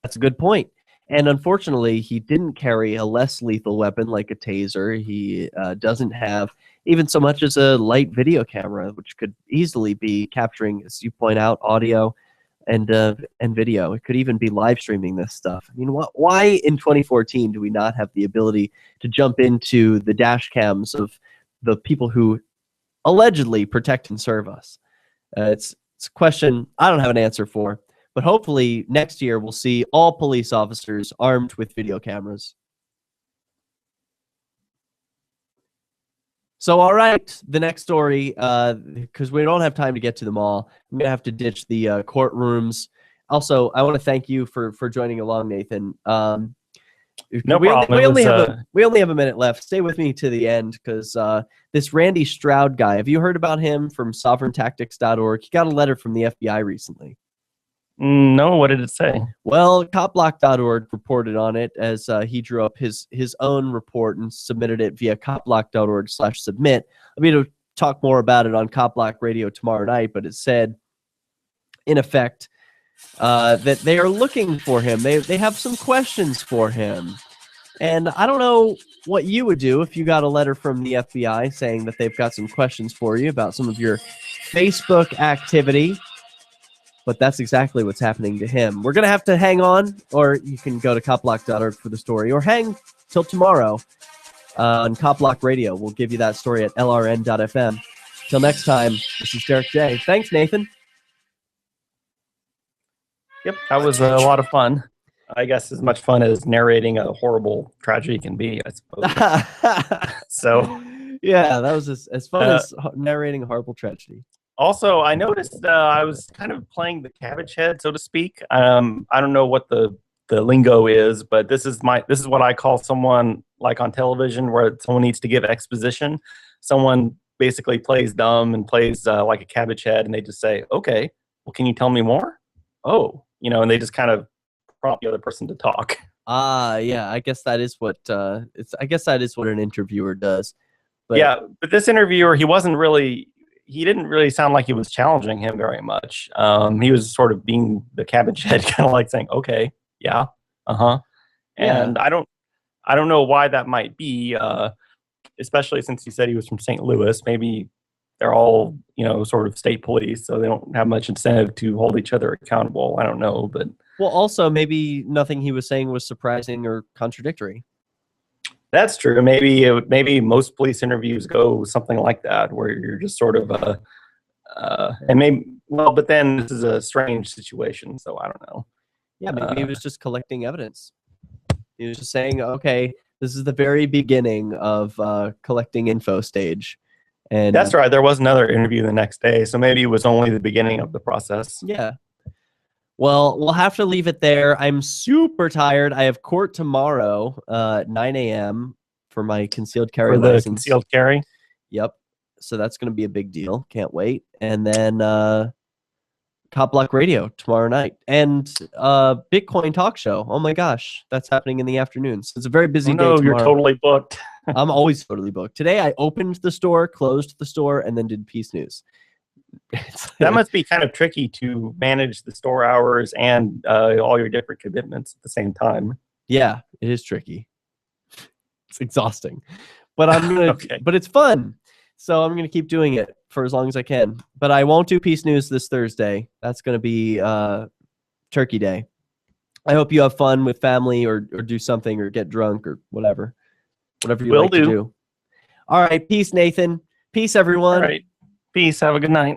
That's a good point. And unfortunately, he didn't carry a less lethal weapon like a taser. He doesn't have even so much as a light video camera, which could easily be capturing, as you point out, audio and video. It could even be live streaming this stuff. I mean, why in 2014 do we not have the ability to jump into the dash cams of the people who allegedly protect and serve us? It's a question I don't have an answer for. But hopefully next year we'll see all police officers armed with video cameras. So, all right, the next story, because we don't have time to get to them all, I'm going to have to ditch the courtrooms. Also, I want to thank you for joining along, Nathan. No problem. We only have a minute left. Stay with me to the end because this Randy Stroud guy, have you heard about him from sovereigntactics.org? He got a letter from the FBI recently. No, what did it say? Well, copblock.org reported on it as he drew up his own report and submitted it via copblock.org/submit. I'm going to talk more about it on Copblock Radio tomorrow night, but it said, in effect, that they are looking for him. They have some questions for him. And I don't know what you would do if you got a letter from the FBI saying that they've got some questions for you about some of your Facebook activity. But that's exactly what's happening to him. We're going to have to hang on, or you can go to copblock.org for the story, or hang till tomorrow on Copblock Radio. We'll give you that story at lrn.fm. Till next time, this is Derek J. Thanks, Nathan. Yep, that was a lot of fun. I guess as much fun as narrating a horrible tragedy can be, I suppose. So, yeah, that was as fun as narrating a horrible tragedy. Also, I noticed I was kind of playing the cabbage head, so to speak. I don't know what the lingo is, but this is what I call someone like on television where someone needs to give exposition. Someone basically plays dumb and plays like a cabbage head, and they just say, "Okay, well, can you tell me more?" Oh, and they just kind of prompt the other person to talk. Yeah, I guess that is what I guess that is what an interviewer does. But yeah, but this interviewer, he didn't really sound like he was challenging him very much. He was sort of being the cabbage head, kind of like saying, "Okay, yeah, and I don't know why that might be, especially since he said he was from St. Louis. Maybe they're all sort of state police, so they don't have much incentive to hold each other accountable. I don't know, but well, also maybe nothing he was saying was surprising or contradictory. That's true. Maybe most police interviews go something like that, where you're just sort of but then this is a strange situation, so I don't know. Yeah, maybe he was just collecting evidence. He was just saying, okay, this is the very beginning of collecting info stage. And that's right. There was another interview the next day, so maybe it was only the beginning of the process. Yeah. Well, we'll have to leave it there. I'm super tired. I have court tomorrow at 9 a.m. for my concealed carry license. Concealed carry? Yep. So that's going to be a big deal. Can't wait. And then Cop Block Radio tomorrow night. And Bitcoin Talk Show. Oh, my gosh. That's happening in the afternoon. So it's a very busy day tomorrow. You're totally booked. I'm always totally booked. Today, I opened the store, closed the store, and then did Peace News. That must be kind of tricky to manage the store hours and all your different commitments at the same time. Yeah, it is tricky. It's exhausting, but I'm gonna. Okay. But it's fun, so I'm gonna keep doing it for as long as I can. But I won't do Peace News this Thursday. That's gonna be Turkey Day. I hope you have fun with family, or do something, or get drunk, or whatever you like to do. All right, peace, Nathan. Peace, everyone. All right. Peace. Have a good night.